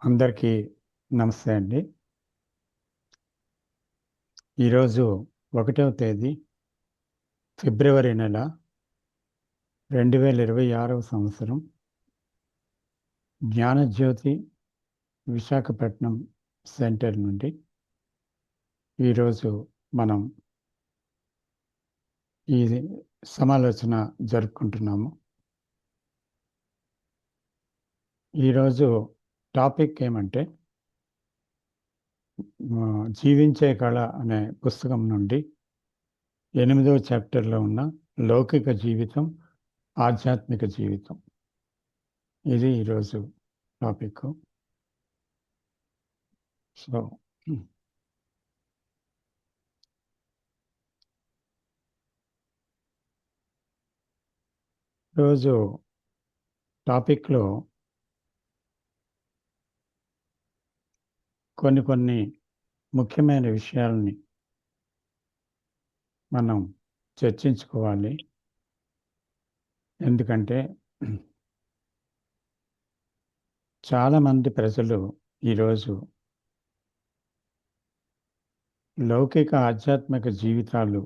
అందరికీ నమస్తే అండి. ఈరోజు 1వ తేదీ ఫిబ్రవరి నెల 2026వ సంవత్సరం. జ్ఞానజ్యోతి విశాఖపట్నం సెంటర్ నుండి ఈరోజు మనం ఈ సమాలోచన జరుపుకుంటున్నాము. ఈరోజు టాపిక్ ఏమంటే జీవించే కళ అనే పుస్తకం నుండి 8వ చాప్టర్లో ఉన్న లౌకిక జీవితం, ఆధ్యాత్మిక జీవితం. ఇది ఈరోజు టాపిక్. సో రోజు టాపిక్లో కొన్ని ముఖ్యమైన విషయాలని మనం చర్చించుకోవాలి. ఎందుకంటే చాలామంది ప్రజలు ఈరోజు లౌకిక ఆధ్యాత్మిక జీవితాలు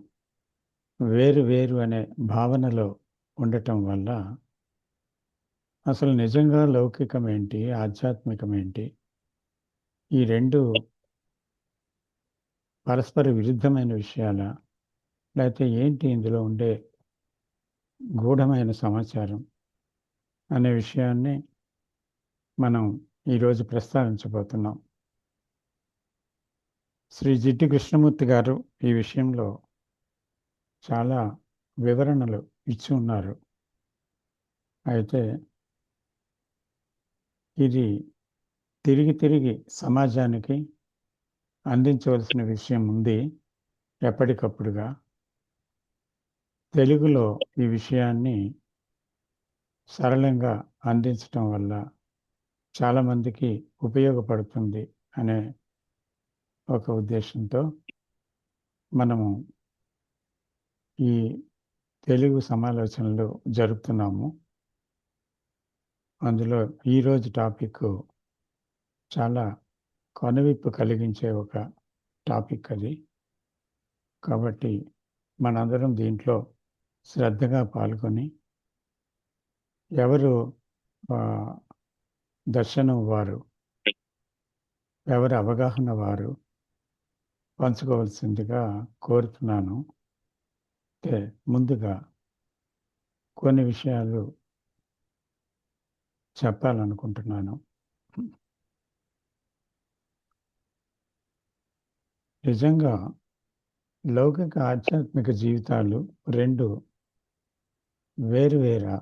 వేరు వేరు అనే భావనలో ఉండటం వల్ల అసలు నిజంగా లౌకికం ఏంటి, ఆధ్యాత్మికం ఏంటి, ఈ రెండు పరస్పర విరుద్ధమైన విషయాలా, లేకపోతే ఏంటి ఇందులో ఉండే గూఢమైన సమాచారం అనే విషయాన్ని మనం ఈరోజు ప్రస్తావించబోతున్నాం. శ్రీ జిడ్డు కృష్ణమూర్తి గారు ఈ విషయంలో చాలా వివరణలు ఇచ్చి ఉన్నారు. అయితే ఇది తిరిగి సమాజానికి అందించవలసిన విషయం ఉంది. ఎప్పటికప్పుడుగా తెలుగులో ఈ విషయాన్ని సరళంగా అందించటం వల్ల చాలామందికి ఉపయోగపడుతుంది అనే ఒక ఉద్దేశంతో మనము ఈ తెలుగు సమాలోచనలు జరుపుతున్నాము. అందులో ఈరోజు టాపిక్ చాలా కనువిప్పు కలిగించే ఒక టాపిక్ అది. కాబట్టి మనందరం దీంట్లో శ్రద్ధగా పాల్గొని ఎవరు దర్శనం వారు, ఎవరి అవగాహన వారు పంచుకోవాల్సిందిగా కోరుతున్నాను. అంటే ముందుగా కొన్ని విషయాలు చెప్పాలనుకుంటున్నాను. నిజంగా లౌకిక ఆధ్యాత్మిక జీవితాలు రెండు వేరువేరా,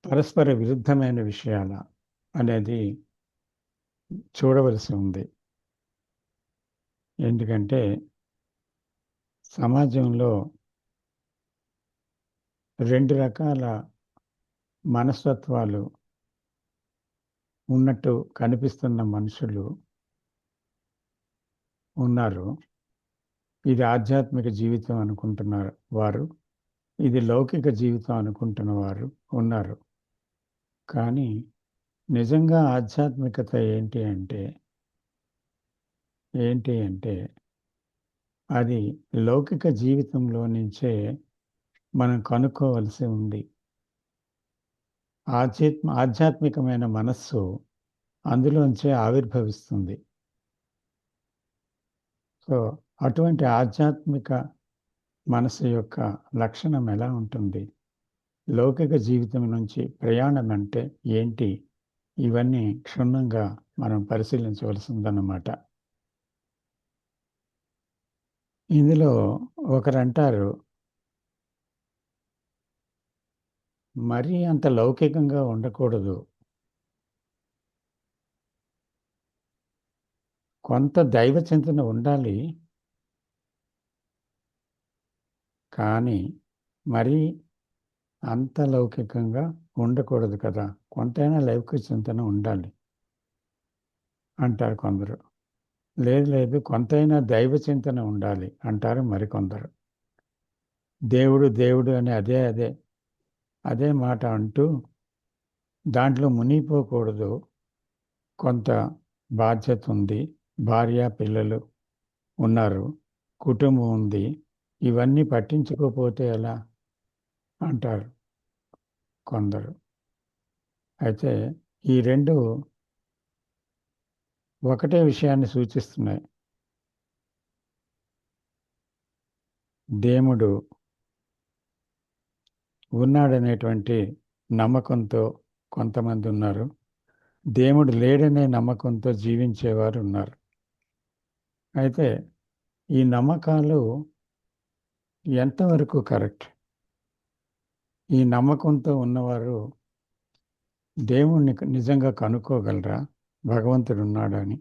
పరస్పర విరుద్ధమైన విషయాల అనేది చూడవలసి ఉంది. ఎందుకంటే సమాజంలో రెండు రకాల మనస్తత్వాలు ఉన్నట్టు కనిపిస్తున్న మనుషులు ఉన్నారు. ఇది ఆధ్యాత్మిక జీవితం అనుకుంటున్నారు వారు, ఇది లౌకిక జీవితం అనుకుంటున్న వారు ఉన్నారు. కానీ నిజంగా ఆధ్యాత్మికత ఏంటి అంటే అది లౌకిక జీవితంలో నుంచే మనం కనుక్కోవలసి ఉంది. ఆధ్యాత్మికమైన మనస్సు అందులోంచే ఆవిర్భవిస్తుంది. సో అటువంటి ఆధ్యాత్మిక మనసు యొక్క లక్షణం ఎలా ఉంటుంది, లౌకిక జీవితం నుంచి ప్రయాణం అంటే ఏంటి, ఇవన్నీ క్షుణ్ణంగా మనం పరిశీలించవలసిందన్నమాట. ఇందులో ఒకరంటారు, మరీ అంత లౌకికంగా ఉండకూడదు, కొంత దైవ చింతన ఉండాలి, కానీ మరీ అంత లౌకికంగా ఉండకూడదు కదా, కొంతైనా లౌకిక చింతన ఉండాలి అంటారు కొందరు. లేదు కొంతైనా దైవ చింతన ఉండాలి అంటారు మరికొందరు. దేవుడు అని అదే మాట అంటూ దాంట్లో మునిగిపోకూడదు, కొంత బాధ్యత ఉంది, భార్య పిల్లలు ఉన్నారు, కుటుంబం ఉంది, ఇవన్నీ పట్టించుకోకపోతే ఎలా అంటారు కొందరు. అయితే ఈ రెండు ఒకటే విషయాన్ని సూచిస్తున్నాయి. దేవుడు ఉన్నాడనేటువంటి నమ్మకంతో కొంతమంది ఉన్నారు, దేవుడు లేడనే నమ్మకంతో జీవించేవారు ఉన్నారు. అయితే ఈ నమ్మకాలు ఎంతవరకు కరెక్ట్? ఈ నమ్మకంతో ఉన్నవారు దేవుణ్ణి నిజంగా కనుక్కోగలరా భగవంతుడు ఉన్నాడని?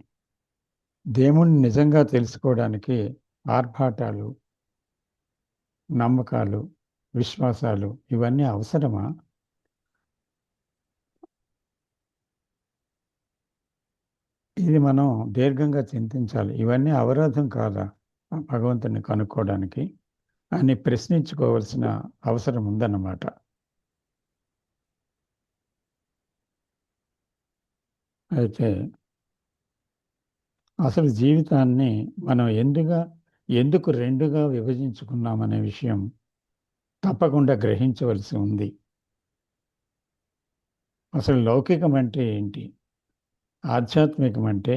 దేవుణ్ణి నిజంగా తెలుసుకోవడానికి ఆర్భాటాలు, నమ్మకాలు, విశ్వాసాలు ఇవన్నీ అవసరమా? ఇది మనం దీర్ఘంగా చింతించాలి. ఇవన్నీ అవరోధం కాదా భగవంతుని కనుక్కోవడానికి అని ప్రశ్నించుకోవాల్సిన అవసరం ఉందన్నమాట. అయితే అసలు జీవితాన్ని మనం ఎందుకు రెండుగా విభజించుకున్నామనే విషయం తప్పకుండా గ్రహించవలసి ఉంది. అసలు లౌకికం అంటే ఏంటి, ఆధ్యాత్మికం అంటే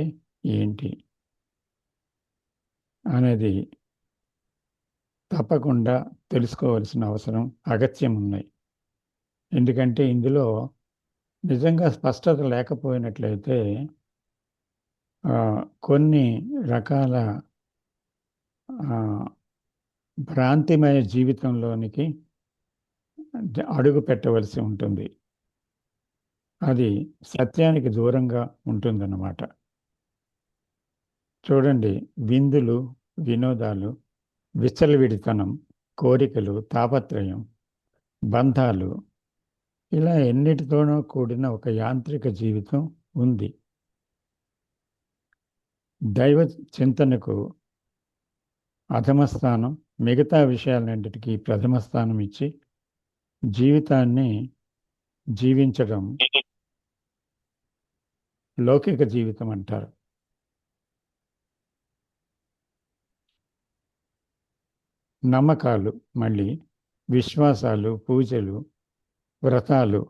ఏంటి అనేది తప్పకుండా తెలుసుకోవాల్సిన అవసరం, అగత్యం ఉన్నాయి. ఎందుకంటే ఇందులో నిజంగా స్పష్టత లేకపోయినట్లయితే కొన్ని రకాల భ్రాంతిమయ జీవితంలోనికి అడుగు పెట్టవలసి ఉంటుంది. అది సత్యానికి దూరంగా ఉంటుందన్నమాట. చూడండి, విందులు, వినోదాలు, విచ్చలవిడితనం, కోరికలు, తాపత్రయం, బంధాలు, ఇలా ఎన్నిటితోనో కూడిన ఒక యాంత్రిక జీవితం ఉంది. దైవ చింతనకు అధమ స్థానం, మిగతా విషయాలన్నిటికీ ప్రథమ స్థానం ఇచ్చి జీవితాన్ని జీవించడం లౌకిక జీవితం అంటారు. నమ్మకాలు, మళ్ళీ విశ్వాసాలు, పూజలు, వ్రతాలు,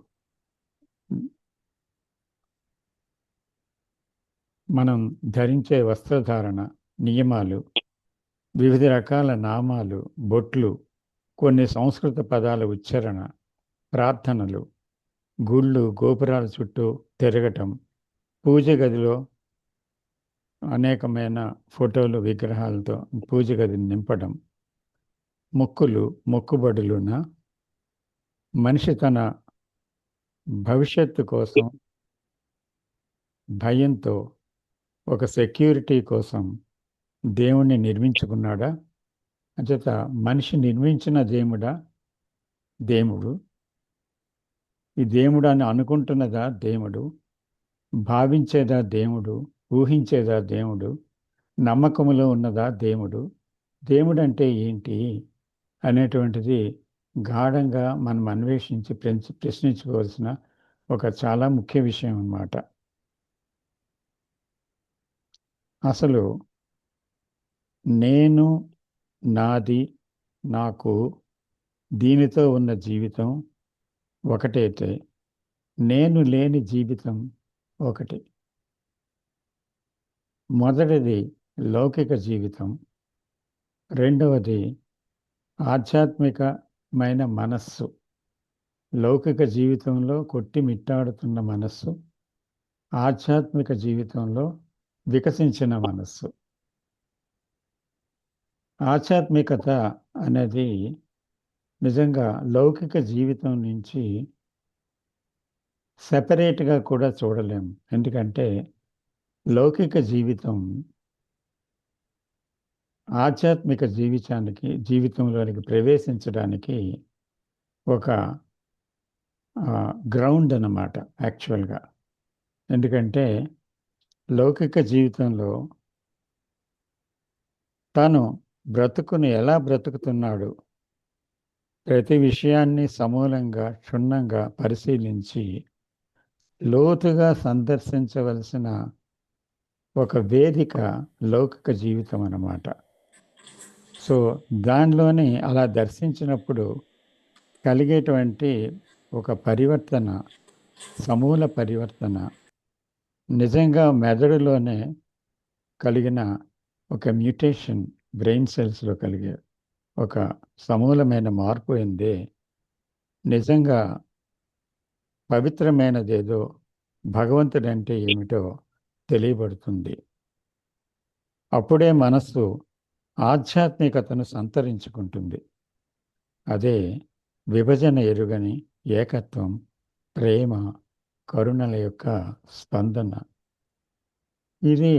మనం ధరించే వస్త్రధారణ, నియమాలు, వివిధ రకాల నామాలు, బొట్లు, కొన్ని సంస్కృత పదాల ఉచ్చారణ, ప్రార్థనలు, గుళ్ళు, గోపురాల చుట్టూ తిరగటం, పూజ గదిలో అనేకమైన ఫోటోలు, విగ్రహాలతో పూజ గదిని నింపడం, మొక్కులు, మొక్కుబడులున మనిషి తన భవిష్యత్తు కోసం భయంతో, ఒక సెక్యూరిటీ కోసం దేవుణ్ణి నిర్మించుకున్నాడా? అంచేత మనిషి నిర్మించిన దేవుడు ఈ దేవుడు అని అనుకుంటున్నదా దేవుడు, భావించేదా దేవుడు, ఊహించేదా దేవుడు, నమ్మకములో ఉన్నదా దేవుడు? దేవుడు అంటే ఏంటి అనేటువంటిది గాఢంగా మనం అన్వేషించి ప్రశ్నించుకోవాల్సిన ఒక చాలా ముఖ్య విషయం అన్నమాట. అసలు నేను, నాది, నాకు, దీనితో ఉన్న జీవితం ఒకటైతే నేను లేని జీవితం ఒకటి. మొదటిది లౌకిక జీవితం, రెండవది ఆధ్యాత్మికమైన మనస్సు. లౌకిక జీవితంలో కొట్టిమిట్టాడుతున్న మనస్సు, ఆధ్యాత్మిక జీవితంలో వికసించిన మనస్సు. ఆధ్యాత్మికత అనేది నిజంగా లౌకిక జీవితం నుంచి సెపరేట్గా కూడా చూడలేము. ఎందుకంటే లౌకిక జీవితం ఆధ్యాత్మిక జీవితంలోనికి ప్రవేశించడానికి ఒక గ్రౌండ్ అన్నమాట యాక్చువల్గా. ఎందుకంటే లౌకిక జీవితంలో తాను బ్రతుకుని ఎలా బ్రతుకుతున్నాడు, ప్రతి విషయాన్ని సమూలంగా క్షుణ్ణంగా పరిశీలించి లోతుగా సందర్శించవలసిన ఒక వేదిక లౌకిక జీవితం అన్నమాట. సో దానిలోని అలా దర్శించినప్పుడు కలిగేటువంటి ఒక పరివర్తన, సమూల పరివర్తన నిజంగా మెదడులోనే కలిగిన ఒక మ్యూటేషన్, బ్రెయిన్ సెల్స్లో కలిగే ఒక సమూలమైన మార్పు ఏంది నిజంగా పవిత్రమైనదేదో, భగవంతుడంటే ఏమిటో తెలియబడుతుంది. అప్పుడే మనస్సు ఆధ్యాత్మికతను సంతరించుకుంటుంది. అదే విభజన ఎరుగని ఏకత్వం, ప్రేమ, కరుణల యొక్క స్పందన. ఇది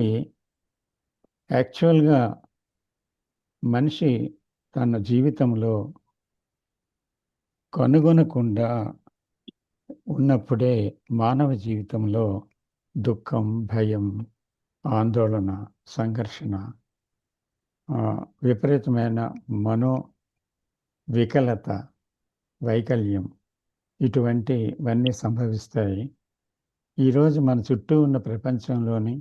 యాక్చువల్గా మనిషి తన జీవితంలో కనుగొనకుండా ఉన్నప్పుడే మానవ జీవితంలో దుఃఖం, భయం, ఆందోళన, సంఘర్షణ, విపరీతమైన మనో వికలత, వైకల్యం ఇటువంటివన్నీ సంభవిస్తాయి. ఈరోజు మన చుట్టూ ఉన్న ప్రపంచంలోని,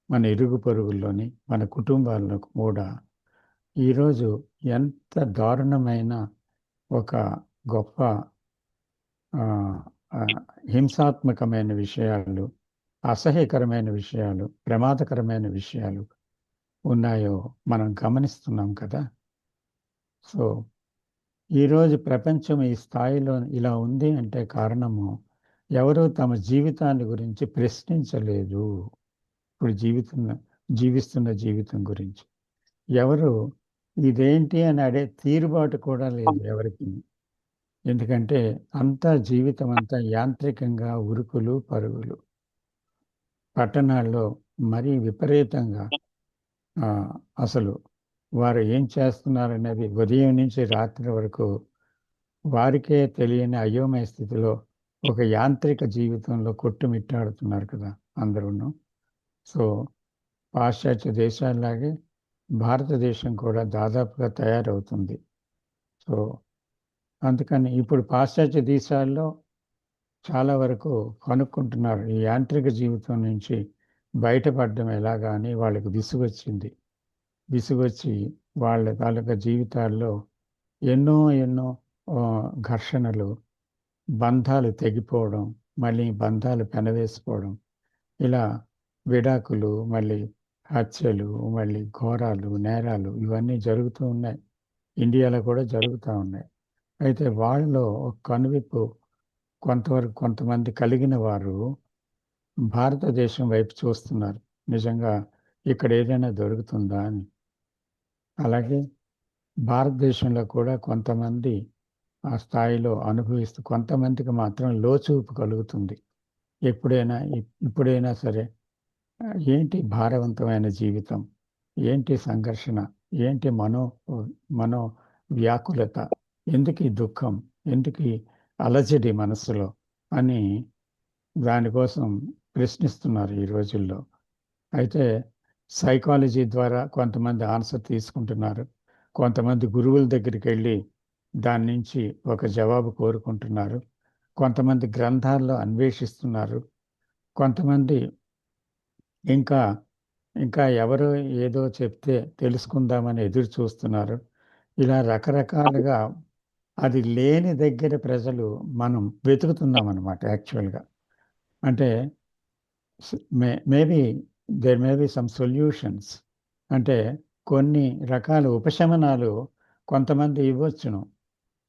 మన ఇరుగు పొరుగుల్లోని, మన కుటుంబాల్లో కూడా ఈరోజు ఎంత దారుణమైన ఒక గొప్ప హింసాత్మకమైన విషయాలు, అసహ్యకరమైన విషయాలు, ప్రమాదకరమైన విషయాలు ఉన్నాయో మనం గమనిస్తున్నాం కదా. సో ఈరోజు ప్రపంచం ఈ స్థాయిలో ఇలా ఉంది అంటే కారణము ఎవరు తమ జీవితాన్ని గురించి ప్రశ్నించలేదు. ఇప్పుడు జీవిస్తున్న జీవితం గురించి ఎవరు ఇదేంటి అని అడే తీరుబాటు కూడా లేదు ఎవరికి. ఎందుకంటే అంతా జీవితం అంతా యాంత్రికంగా ఉరుకులు పరుగులు. పట్టణాల్లో మరీ విపరీతంగా అసలు వారు ఏం చేస్తున్నారనేది ఉదయం నుంచి రాత్రి వరకు వారికే తెలియని అయోమయ స్థితిలో ఒక యాంత్రిక జీవితంలో కొట్టుమిట్టాడుతున్నారు కదా అందరూను. సో పాశ్చాత్య దేశాల్లాగే భారతదేశం కూడా దాదాపుగా తయారవుతుంది. సో అందుకని ఇప్పుడు పాశ్చాత్య దేశాల్లో చాలా వరకు కనుక్కుంటున్నారు ఈ యాంత్రిక జీవితం నుంచి బయటపడడం ఎలాగా అని. వాళ్ళకి విసుగొచ్చి వాళ్ళ తాలూకా జీవితాల్లో ఎన్నో ఎన్నో ఘర్షణలు, బంధాలు తెగిపోవడం, మళ్ళీ బంధాలు పెనవేసుకోవడం, ఇలా విడాకులు, మళ్ళీ హత్యలు, మళ్ళీ ఘోరాలు, నేరాలు ఇవన్నీ జరుగుతూ ఉన్నాయి. ఇండియాలో కూడా జరుగుతూ ఉన్నాయి. అయితే వాళ్ళలో ఒక కనువిప్పు కొంతవరకు కొంతమంది కలిగిన వారు భారతదేశం వైపు చూస్తున్నారు. నిజంగా ఇక్కడ ఏదైనా దొరుకుతుందా అని. అలాగే భారతదేశంలో కూడా కొంతమంది ఆ స్థాయిలో అనుభవిస్తూ కొంతమందికి మాత్రం లోచూపు కలుగుతుంది. ఇప్పుడైనా సరే ఏంటి భారవంతమైన జీవితం, ఏంటి సంఘర్షణ, ఏంటి మనో వ్యాకులత, ఎందుకు ఈ దుఃఖం, ఎందుకు ఈ అలజడి మనస్సులో అని దానికోసం ప్రశ్నిస్తున్నారు ఈ రోజుల్లో. అయితే సైకాలజీ ద్వారా కొంతమంది ఆన్సర్ తీసుకుంటున్నారు. కొంతమంది గురువుల దగ్గరికి వెళ్ళి దాని నుంచి ఒక జవాబు కోరుకుంటున్నారు. కొంతమంది గ్రంథాల్లో అన్వేషిస్తున్నారు. కొంతమంది ఇంకా ఇంకా ఎవరో ఏదో చెప్తే తెలుసుకుందామని ఎదురు చూస్తున్నారు. ఇలా రకరకాలుగా అది లేని దగ్గర ప్రజలు మనం వెతుకుతున్నాం అన్నమాట యాక్చువల్గా. అంటే maybe there may be some solutions, అంటే కొన్ని రకాల ఉపశమనాలు కొంతమంది ఇవ్వచ్చును.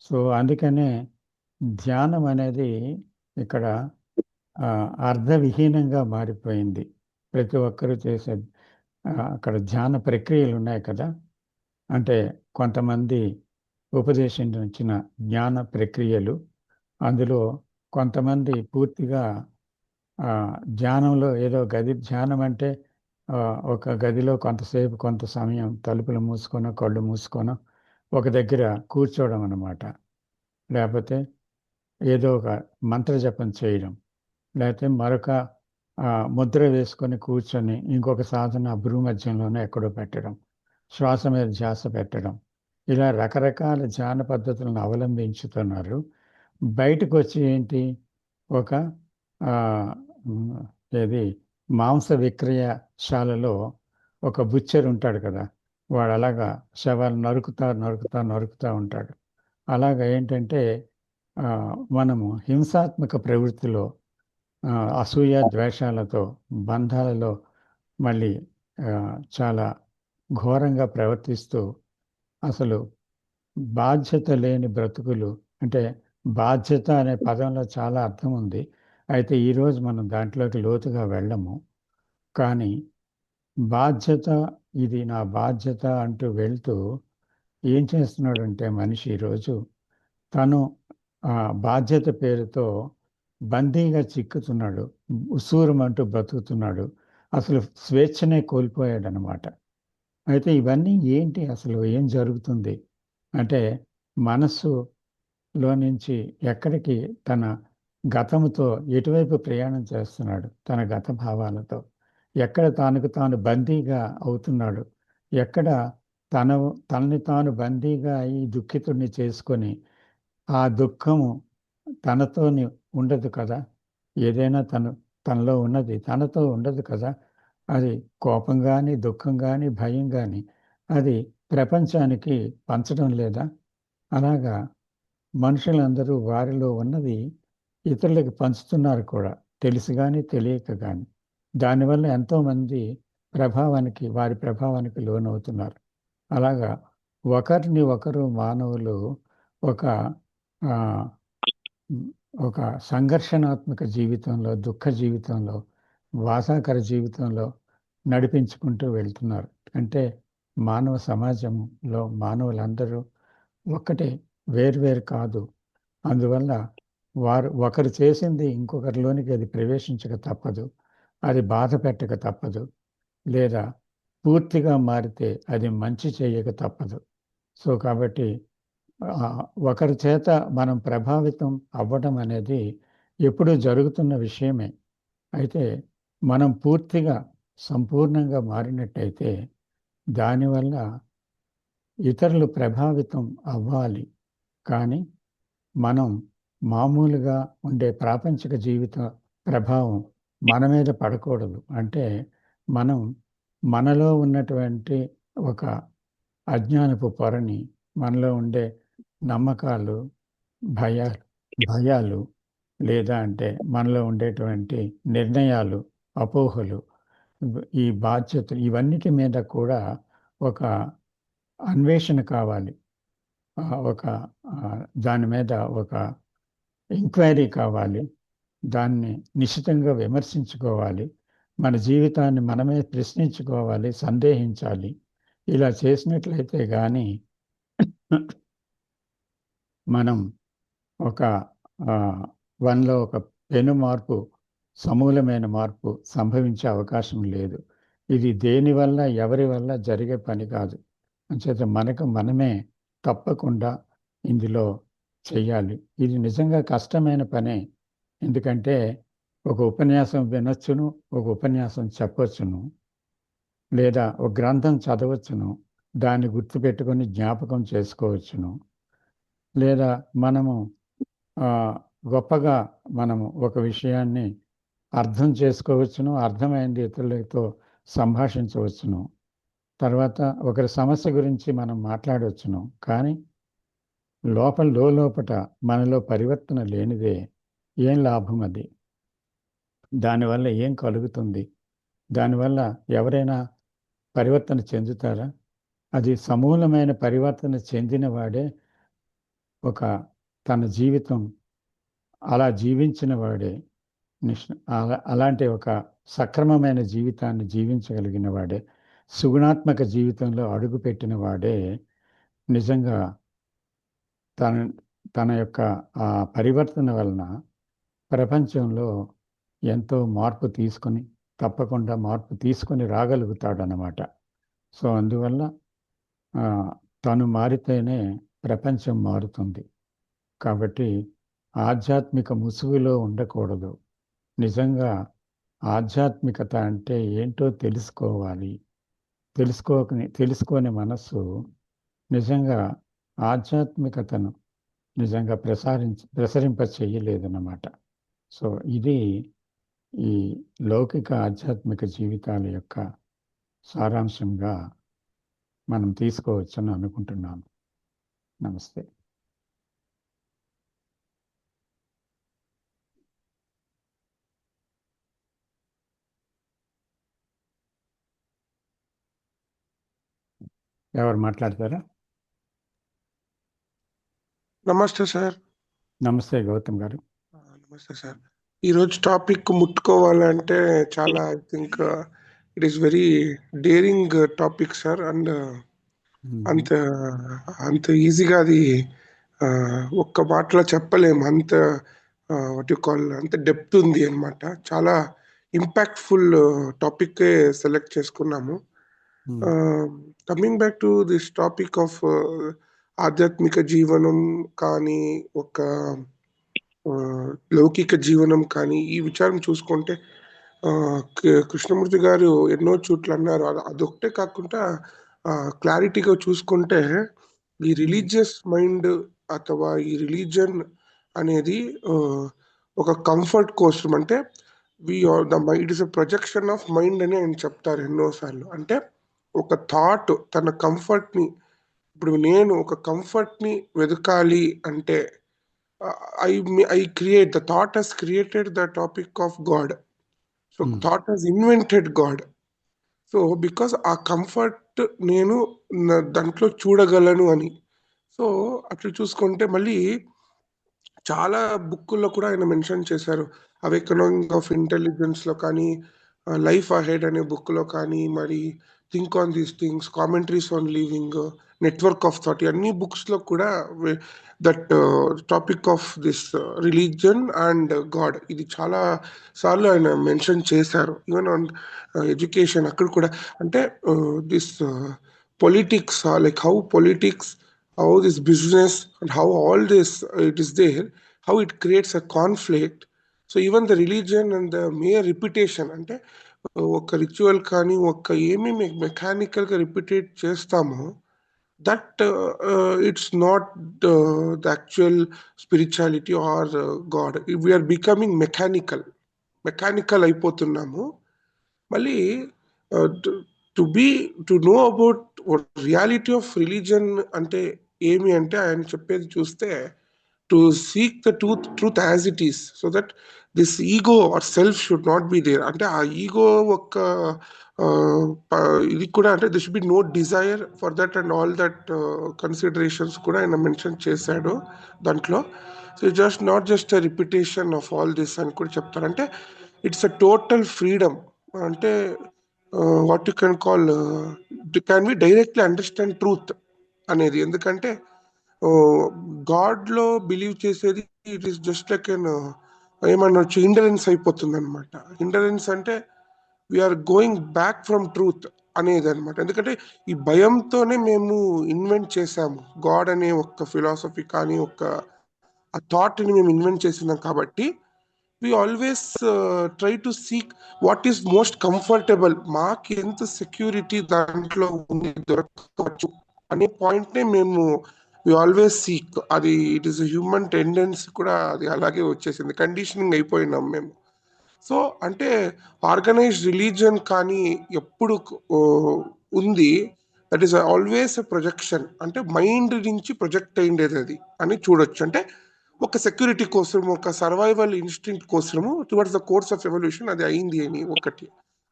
సో అందుకనే ధ్యానం అనేది ఇక్కడ అర్థవిహీనంగా మారిపోయింది. ప్రతి ఒక్కరూ చేసే అక్కడ ధ్యాన ప్రక్రియలు ఉన్నాయి కదా. అంటే కొంతమంది ఉపదేశించిన జ్ఞాన ప్రక్రియలు, అందులో కొంతమంది పూర్తిగా ధ్యానంలో ఏదో ధ్యానం అంటే ఒక గదిలో కొంతసేపు కొంత సమయం తలుపులు మూసుకొనో కళ్ళు మూసుకొనో ఒక దగ్గర కూర్చోవడం అన్నమాట. లేకపోతే ఏదో ఒక మంత్రజపం చేయడం, లేకపోతే మరొక ముద్ర వేసుకొని కూర్చొని ఇంకొక సాధన భ్రూమధ్యంలోనే ఎక్కడో పెట్టడం, శ్వాస మీద ధ్యాస పెట్టడం, ఇలా రకరకాల ధ్యాన పద్ధతులను అవలంబించుతున్నారు. బయటకు వచ్చి ఏంటి ఒక ఆ, ఉమ్, ఏది మాంస విక్రయశాలలో ఒక బుచ్చర్ ఉంటాడు కదా, వాడు అలాగా శవాలు నరుకుతా ఉంటాడు. అలాగా ఏంటంటే ఆ, మనము హింసాత్మక ప్రవృత్తిలో, ఆ, అసూయ ద్వేషాలతో, బంధాలలో మళ్ళీ ఆ, చాలా ఘోరంగా ప్రవర్తిస్తూ, అసలు బాధ్యత లేని బ్రతుకులు. అంటే బాధ్యత అనే పదంలో చాలా అర్థం ఉంది. అయితే ఈరోజు మనం దాంట్లోకి లోతుగా వెళ్ళము. కానీ బాధ్యత, ఇది నా బాధ్యత అంటూ వెళ్తూ ఏం చేస్తున్నాడంటే మనిషి ఈరోజు తను ఆ బాధ్యత పేరుతో బందీగా చిక్కుతున్నాడు, ఉసూరుమంటూ బ్రతుకుతున్నాడు, అసలు స్వేచ్ఛనే కోల్పోయాడనమాట. అయితే ఇవన్నీ ఏంటి, అసలు ఏం జరుగుతుంది అంటే మనస్సులో నుంచి ఎక్కడికి, తన గతముతో ఎటువైపు ప్రయాణం చేస్తున్నాడు, తన గత భావాలతో ఎక్కడ తాను బందీగా అవుతున్నాడు, ఎక్కడ తన తనని తాను బందీగా ఈ దుఃఖితుడిని చేసుకొని, ఆ దుఃఖము తనతోని ఉండదు కదా, ఏదైనా తనలో ఉన్నది తనతో ఉండదు కదా, అది కోపం కానీ, దుఃఖం కానీ, భయం కానీ అది ప్రపంచానికి పంచడం లేదా? అలాగా మనుషులందరూ వారిలో ఉన్నది ఇతరులకు పంచుతున్నారు కూడా, తెలిసి కానీ తెలియక కానీ. దానివల్ల ఎంతోమంది వారి ప్రభావానికి లోనవుతున్నారు. అలాగా ఒకరిని ఒకరు మానవులు ఒక ఆ, ఒక సంఘర్షణాత్మక జీవితంలో, దుఃఖ జీవితంలో, వాసాకర జీవితంలో నడిపించుకుంటూ వెళ్తున్నారు. అంటే మానవ సమాజంలో మానవులందరూ ఒక్కటే, వేర్వేరు కాదు. అందువల్ల వారు ఒకరు చేసింది ఇంకొకరిలోనికి అది ప్రవేశించక తప్పదు, అది బాధ పెట్టక తప్పదు, లేదా పూర్తిగా మారితే అది మంచి చేయక తప్పదు. సో కాబట్టి ఆ, ఒకరి చేత మనం ప్రభావితం అవ్వడం అనేది ఎప్పుడూ జరుగుతున్న విషయమే. అయితే మనం పూర్తిగా సంపూర్ణంగా మారినట్టయితే దానివల్ల ఇతరులు ప్రభావితం అవ్వాలి. కానీ మనం మామూలుగా ఉండే ప్రాపంచిక జీవిత ప్రభావం మన మీద పడకూడదు. అంటే మనం మనలో ఉన్నటువంటి ఒక అజ్ఞానపు పొరని, మనలో ఉండే నమ్మకాలు, భయాలు భయాలు లేదా అంటే మనలో ఉండేటువంటి నిర్ణయాలు, అపోహలు, ఈ బాధ్యతలు, ఇవన్నిటి మీద కూడా ఒక అన్వేషణ కావాలి. ఒక దాని మీద ఒక ఎంక్వైరీ కావాలి. దాన్ని నిశితంగా విమర్శించుకోవాలి. మన జీవితాన్ని మనమే ప్రశ్నించుకోవాలి, సందేహించాలి. ఇలా చేసినట్లయితే కానీ మనం ఒక ఆ, వన్లో ఒక పెను మార్పు, సమూలమైన మార్పు సంభవించే అవకాశం లేదు. ఇది దేని వల్ల, ఎవరి వల్ల జరిగే పని కాదు. అంచేత మనకు మనమే తప్పకుండా ఇందులో చెయ్యాలి. ఇది నిజంగా కష్టమైన పనే. ఎందుకంటే ఒక ఉపన్యాసం వినొచ్చును, ఒక ఉపన్యాసం చెప్పొచ్చును, లేదా ఒక గ్రంథం చదవచ్చును, దాన్ని గుర్తుపెట్టుకొని జ్ఞాపకం చేసుకోవచ్చును, లేదా మనము ఆ, గొప్పగా మనము ఒక విషయాన్ని అర్థం చేసుకోవచ్చును, అర్థమైంది ఇతరులతో సంభాషించవచ్చును, తర్వాత ఒకరి సమస్య గురించి మనం మాట్లాడవచ్చును. కానీ లోపట మనలో పరివర్తన లేనిదే ఏం లాభం అది? దానివల్ల ఏం కలుగుతుంది? దానివల్ల ఎవరైనా పరివర్తన చెందుతారా? అది సమూలమైన పరివర్తన చెందిన వాడే ఒక తన జీవితం అలా జీవించిన వాడే, అలాంటి ఒక సక్రమమైన జీవితాన్ని జీవించగలిగిన వాడే, సుగుణాత్మక జీవితంలో అడుగుపెట్టిన వాడే నిజంగా తన తన యొక్క ఆ పరివర్తన వలన ప్రపంచంలో ఎంతో తప్పకుండా మార్పు తీసుకొని రాగలుగుతాడనమాట. సో అందువల్ల ఆ, తను మారితేనే ప్రపంచం మారుతుంది. కాబట్టి ఆధ్యాత్మిక ముసుగులో ఉండకూడదు. నిజంగా ఆధ్యాత్మికత అంటే ఏంటో తెలుసుకోవాలి. తెలుసుకోని మనస్సు నిజంగా ఆధ్యాత్మికతను నిజంగా ప్రసరింప చెయ్యలేదన్నమాట. సో ఇది ఈ లౌకిక ఆధ్యాత్మిక జీవితాల యొక్క సారాంశంగా మనం తీసుకోవచ్చని అనుకుంటున్నాను. నమస్తే. ఎవరు మాట్లాడతారా? నమస్తే సార్. నమస్తే గౌతమ్ గారు. నమస్తే సార్. ఈరోజు టాపిక్ ముట్టుకోవాలంటే చాలా I think it is very daring topic sir. And అంత అంత ఈజీగా అది ఒక్క మాటలో చెప్పలేము. అంత వాట్ యు కాల్ అంత డెప్త్ ఉంది అనమాట. చాలా ఇంపాక్ట్ఫుల్ టాపిక్ సెలెక్ట్ చేసుకున్నాము. Coming back to this topic of ఆధ్యాత్మిక జీవనం కానీ ఒక లౌకిక జీవనం కానీ ఈ విచారం చూసుకుంటే కృష్ణమూర్తి గారు ఎన్నో చోట్ల అన్నారు. అదొక్కటే కాకుండా క్లారిటీగా చూసుకుంటే ఈ రిలీజియస్ మైండ్ అథవా ఈ రిలీజన్ అనేది ఒక కంఫర్ట్ కోసం, అంటే it is a projection of mind అని ఆయన చెప్తారు ఎన్నోసార్లు. అంటే ఒక థాట్ తన కంఫర్ట్ని, ఇప్పుడు నేను ఒక కంఫర్ట్ని వెతకాలి అంటే I create, the thought has created the topic of God. So thought has invented God. So because ఆ కంఫర్ట్ నేను దాంట్లో చూడగలను అని. సో అట్లా చూసుకుంటే మళ్ళీ చాలా బుక్కుల్లో కూడా ఆయన మెన్షన్ చేశారు. అవేకనింగ్ ఆఫ్ ఇంటెలిజెన్స్లో కానీ, లైఫ్ అహెడ్ అనే బుక్లో కానీ, మరి think on these things, commentaries on living, network of thought, అన్ని బుక్స్లో కూడా that topic of this religion and God ఇది చాలా సార్లు ఆయన మెన్షన్ చేశారు. ఈవెన్ ఆన్ ఎడ్యుకేషన్ అక్కడ కూడా. అంటే this politics, like how politics, how this business and how all this it is there, how it creates a conflict. So even the religion and the mere repetition, అంటే ఒక ritual కానీ ఒక ఏమి మెకానికల్గా repeat చేస్తామో that it's not the actual spirituality or god. We are becoming mechanical అయిపోతున్నాము. మళ్ళీ to know about reality of religion అంటే ఏమి అంటే ఆయన చెప్పేది చూస్తే to seek the truth as it is, so that this ego or self should not be there. అంటే ఆ ఈగో ఒక ఇది కూడా, అంటే this should be no desire for that and all that considerations కూడా ఆయన మెన్షన్ చేశాడు దాంట్లో. So just not just a repetition of all this అని కూడా చెప్తారు. అంటే ఇట్స్ అ టోటల్ ఫ్రీడమ్. అంటే what you can call can we directly understand truth అనేది. ఎందుకంటే గాడ్లో బిలీవ్ చేసేది ఇట్ ఈస్ జస్ట్ లైక్ ఏమనొచ్చు, ఇండరెన్స్ అయిపోతుంది అనమాట. ఇండరెన్స్ అంటే we are going back from truth అనేది అనమాట. ఎందుకంటే ఈ భయంతోనే మేము ఇన్వెంట్ చేసాము గాడ్ అనే ఒక ఫిలాసఫీ కానీ ఒక ఆ థాట్ని మేము ఇన్వెంట్ చేసినాం. కాబట్టి we always try to seek what is most comfortable, మాకు ఎంత సెక్యూరిటీ దాంట్లో ఉంది దొరకవచ్చు అనే పాయింట్నే మేము వి ఆల్వేస్ సీక్. అది ఇట్ ఈస్ హ్యూమన్ టెండెన్సీ కూడా, అది అలాగే వచ్చేసింది, కండిషనింగ్ అయిపోయినాం మేము. సో అంటే ఆర్గనైజ్డ్ రిలీజియన్ కానీ ఎప్పుడు ఉంది, that is always a projection. అంటే మైండ్ నుంచి ప్రొజెక్ట్ అయ్యేది అది అని చూడొచ్చు. అంటే ఒక సెక్యూరిటీ కోసం, ఒక సర్వైవల్ ఇన్స్టింక్ట్ కోసము towards the course of evolution అది అయింది అని ఒకటి.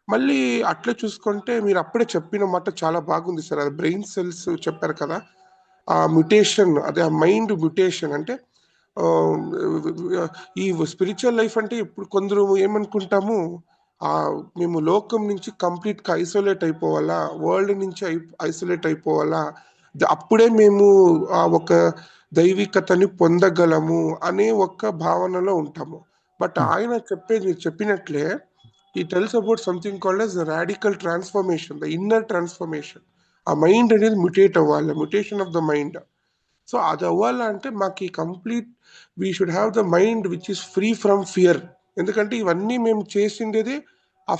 మళ్ళీ అట్లే చూసుకుంటే మీరు అప్పుడే చెప్పిన మాట చాలా బాగుంది సార్. అది బ్రెయిన్ సెల్స్ చెప్పారు కదా, ఆ మ్యుటేషన్, అదే ఆ మైండ్ మ్యుటేషన్. అంటే ఈ స్పిరిచువల్ లైఫ్ అంటే ఇప్పుడు కొందరు ఏమనుకుంటాము, మేము లోకం నుంచి కంప్లీట్గా ఐసోలేట్ అయిపోవాలా, వరల్డ్ నుంచి ఐసోలేట్ అయిపోవాలా, అప్పుడే మేము ఒక దైవికతని పొందగలము అనే ఒక భావనలో ఉంటాము. బట్ ఆయన మీరు చెప్పినట్లే ఈ tells about something called as radical transformation, the inner transformation. ఆ మైండ్ అనేది మ్యుటేట్ అవ్వాలి, mutation of the mind. So అది అవ్వాలంటే మాకు ఈ complete we should have the mind which is free from fear. ఎందుకంటే ఇవన్నీ మేము చేసిండేది ఆ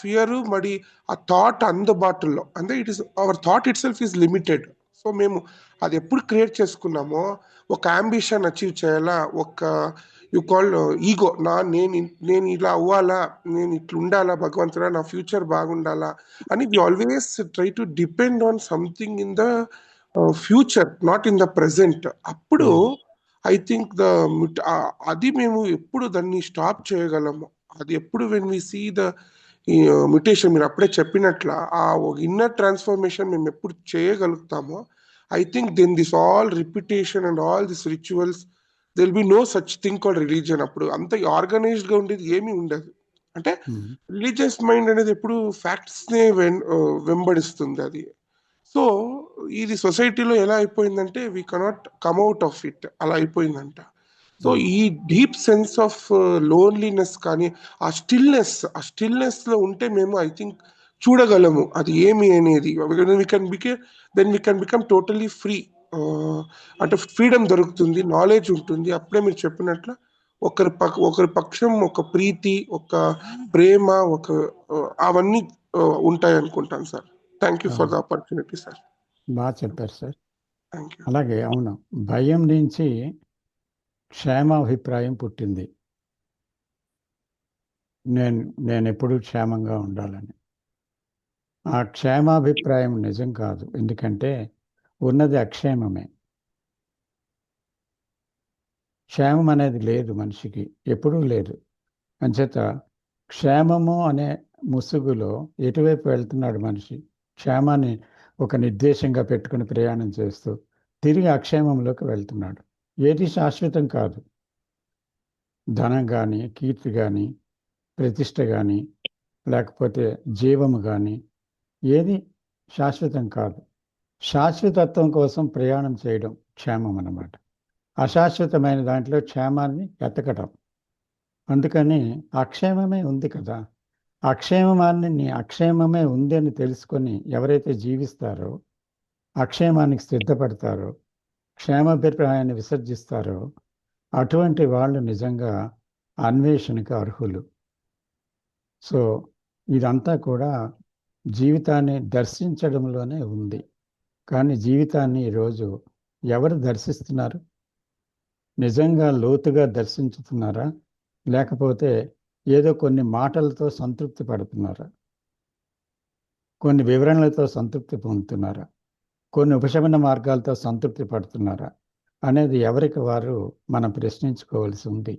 ఫియర్ మరి ఆ థాట్ అందుబాటులో. అంటే it is our thought it self is limited. So మేము అది ఎప్పుడు క్రియేట్ చేసుకున్నామో, ఒక అంబిషన్ అచీవ్ చేయాలా, ఒక యు కాల్ ఈగో. నేను ఇలా అవ్వాలా, నేను ఇట్లా ఉండాలా భగవంతుడా, నా ఫ్యూచర్ బాగుండాలా అని we always try to depend on something in the future, not in the present. అప్పుడు ఐ థింక్ అది మేము ఎప్పుడు దాన్ని స్టాప్ చేయగలము, అది ఎప్పుడు when we see the mutation, మీరు అప్పుడే చెప్పినట్ల ఆ ఇన్నర్ ట్రాన్స్ఫర్మేషన్ మేము ఎప్పుడు చేయగలుగుతామో, I think then this all repetition and all this rituals, there will be no such thing called religion. అప్పుడు అంత ఆర్గనైజ్డ్ గా ఉండేది ఏమీ ఉండదు. అంటే రిలీజియస్ మైండ్ అనేది ఎప్పుడు ఫ్యాక్ట్స్ నే వెంబడిస్తుంది అది. సో ఇది సొసైటీలో ఎలా అయిపోయిందంటే we cannot come out of it, అలా అయిపోయిందంట. సో ఈ డీప్ సెన్స్ ఆఫ్ లోన్లీనెస్ కానీ ఆ స్టిల్నెస్ లో ఉంటే మేము ఐ థింక్ చూడగలము అది ఏమి అనేది. Then we can become totally free. అంటే ఫ్రీడమ్ దొరుకుతుంది, నాలెడ్జ్ ఉంటుంది. అప్పుడే మీరు చెప్పినట్లు ఒకరి పక్షం, ఒక ప్రీతి, ఒక ప్రేమ, అవన్నీ ఉంటాయి అనుకుంటాను sir. Thank you for the opportunity sir. బాగా చెప్పారు సార్. Thank you. అలాగే అవును, భయం నుంచి క్షేమాభిప్రాయం పుట్టింది. నేను ఎప్పుడూ క్షేమంగా ఉండాలని. ఆ క్షేమాభిప్రాయం నిజం కాదు, ఎందుకంటే ఉన్నది అక్షేమమే. క్షేమం అనేది లేదు మనిషికి, ఎప్పుడూ లేదు. అంచేత క్షేమము అనే ముసుగులో ఎటువైపు వెళ్తున్నాడు మనిషి? క్షేమాన్ని ఒక నిర్దేశంగా పెట్టుకుని ప్రయాణం చేస్తూ తిరిగి అక్షేమంలోకి వెళ్తున్నాడు. ఏది శాశ్వతం కాదు. ధనం కానీ, కీర్తి కానీ, ప్రతిష్ట కానీ, లేకపోతే జీవము కానీ ఏది శాశ్వతం కాదు. శాశ్వతత్వం కోసం ప్రయాణం చేయడం క్షేమం అన్నమాట. అశాశ్వతమైన దాంట్లో క్షేమాన్ని ఎతకడం. అందుకని అక్షేమమే ఉంది కదా. అక్షేమమే ఉంది అని తెలుసుకొని ఎవరైతే జీవిస్తారో, అక్షేమానికి సిద్ధపడతారో, క్షేమాభిప్రాయాన్ని విసర్జిస్తారో అటువంటి వాళ్ళు నిజంగా అన్వేషణకు అర్హులు. సో ఇదంతా కూడా జీవితాన్ని దర్శించడంలోనే ఉంది. కానీ జీవితాన్ని ఈరోజు ఎవరు దర్శిస్తున్నారు? నిజంగా లోతుగా దర్శించుతున్నారా, లేకపోతే ఏదో కొన్ని మాటలతో సంతృప్తి పడుతున్నారా, కొన్ని వివరణలతో సంతృప్తి పొందుతున్నారా, కొన్ని ఉపశమన మార్గాలతో సంతృప్తి పడుతున్నారా అనేది ఎవరికి వారు మనం ప్రశ్నించుకోవాల్సి ఉంది.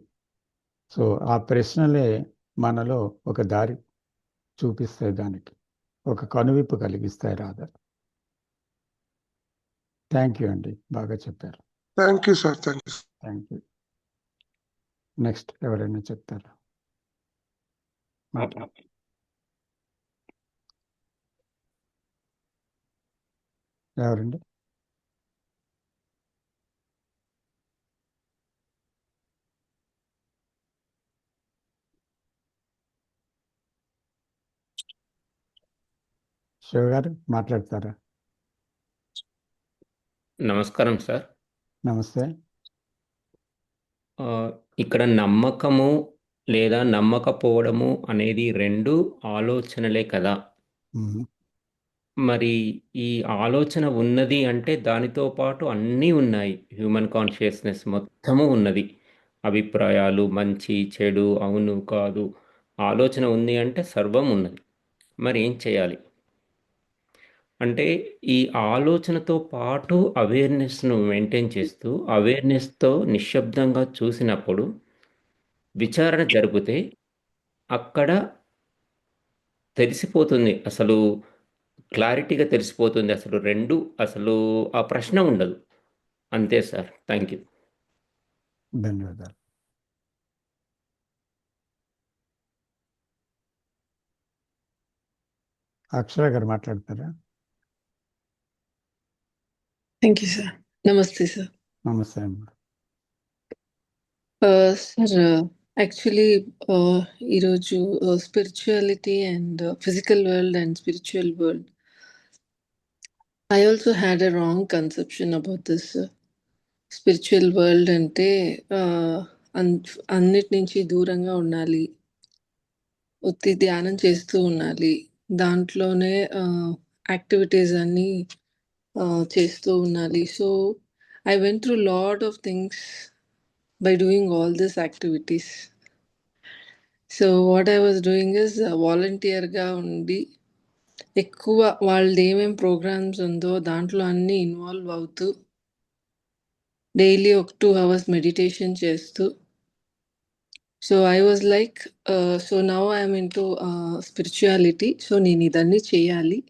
సో ఆ ప్రశ్నలే మనలో ఒక దారి చూపిస్తాయి, దానికి ఒక కనువిప్పు కలిగిస్తాయి. రాధా, థ్యాంక్ యూ అండి, బాగా చెప్పారు. Thank you sir. Thank you. Thank you. Next ఎవరైనా చెప్తారా? ఎవరండి? శివ గారు మాట్లాడతారా? నమస్కారం సార్. నమస్తే. ఇక్కడ నమ్మకము లేదా నమ్మకపోవడము అనేది రెండు ఆలోచనలే కదా. మరి ఈ ఆలోచన ఉన్నది అంటే దానితో పాటు అన్నీ ఉన్నాయి. హ్యూమన్ కాన్షియస్నెస్ మొత్తము ఉన్నది. అభిప్రాయాలు, మంచి చెడు, అవును కాదు, ఆలోచన ఉంది అంటే సర్వం ఉన్నది. మరి ఏం చేయాలి అంటే ఈ ఆలోచనతో పాటు అవేర్నెస్ను మెయింటైన్ చేస్తూ అవేర్నెస్తో నిశ్శబ్దంగా చూసినప్పుడు విచారణ జరిగితే అక్కడ తెలిసిపోతుంది, అసలు క్లారిటీగా తెలిసిపోతుంది. అసలు ఆ ప్రశ్న ఉండదు. అంతే సార్. Thank you. ధన్యవాదాలు. అక్షర గారు మాట్లాడతారా? Thank you sir. నమస్తే సార్. నమస్తే అమ్మా. సార్ యాక్చువల్లీ ఈరోజు spirituality and physical world and spiritual world, I also had a wrong conception about this. Spiritual world అంటే అన్నిటి నుంచి దూరంగా ఉండాలి, ఒత్తి ధ్యానం చేస్తూ ఉండాలి, దాంట్లోనే యాక్టివిటీస్ అన్నీ చేస్తూ ఉండాలి. So I went through lot of things by doing all these activities. So what I was doing is వాలంటీర్గా ఉండి ఎక్కువ వాళ్ళది ఏమేం ప్రోగ్రామ్స్ ఉందో దాంట్లో అన్నీ ఇన్వాల్వ్ అవుతూ డైలీ ఒక 2 hours మెడిటేషన్ చేస్తూ so I was like so now I'm into spirituality so నేను ఇదన్నీ చేయాలి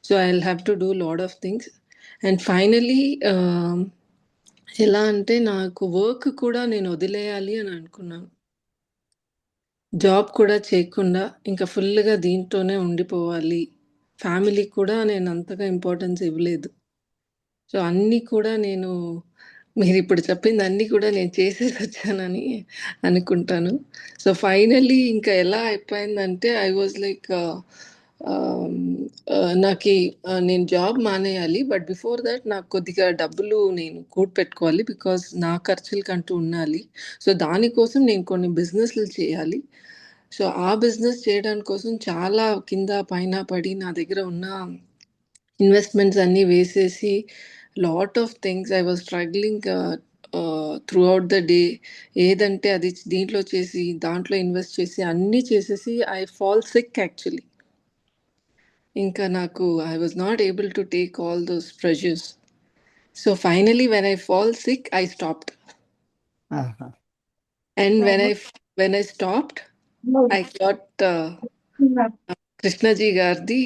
so I will have to do lot of things and finally ఎలా అంటే నాకు వర్క్ కూడా నేను వదిలేయాలి అని అనుకున్నాను జాబ్ కూడా చేయకుండా ఇంకా ఫుల్గా దీంట్లోనే ఉండిపోవాలి ఫ్యామిలీకి కూడా నేను అంతగా ఇంపార్టెన్స్ ఇవ్వలేదు సో అన్నీ కూడా నేను మీరు ఇప్పుడు చెప్పింది అన్నీ కూడా నేను చేసేసి వచ్చానని అనుకుంటాను సో ఫైనల్లీ ఇంకా ఎలా అయిపోయిందంటే ఐ వాజ్ లైక్ నాకు నేను జాబ్ మానేయాలి బట్ బిఫోర్ దట్ నాకు కొద్దిగా డబ్బులు నేను కూడపెట్టుకోవాలి బికాస్ నా ఖర్చులకంటూ ఉండాలి సో దానికోసం నేను కొన్ని బిజినెస్లు చేయాలి సో ఆ బిజినెస్ చేయడానికి కోసం చాలా కింద పైన పడి నా దగ్గర ఉన్న ఇన్వెస్ట్మెంట్స్ అన్నీ వేసేసి lot of things I was struggling through out the day ఏదంటే అది దీంట్లో చేసి దాంట్లో ఇన్వెస్ట్ చేసి అన్నీ చేసేసి ఐ ఫాల్ సిక్ యాక్చువల్లీ ఇంకా నాకు I was not able to take all those pressures so finally when I fall sick I stopped ఆహా. And when I stopped I got Krishnaji గారిది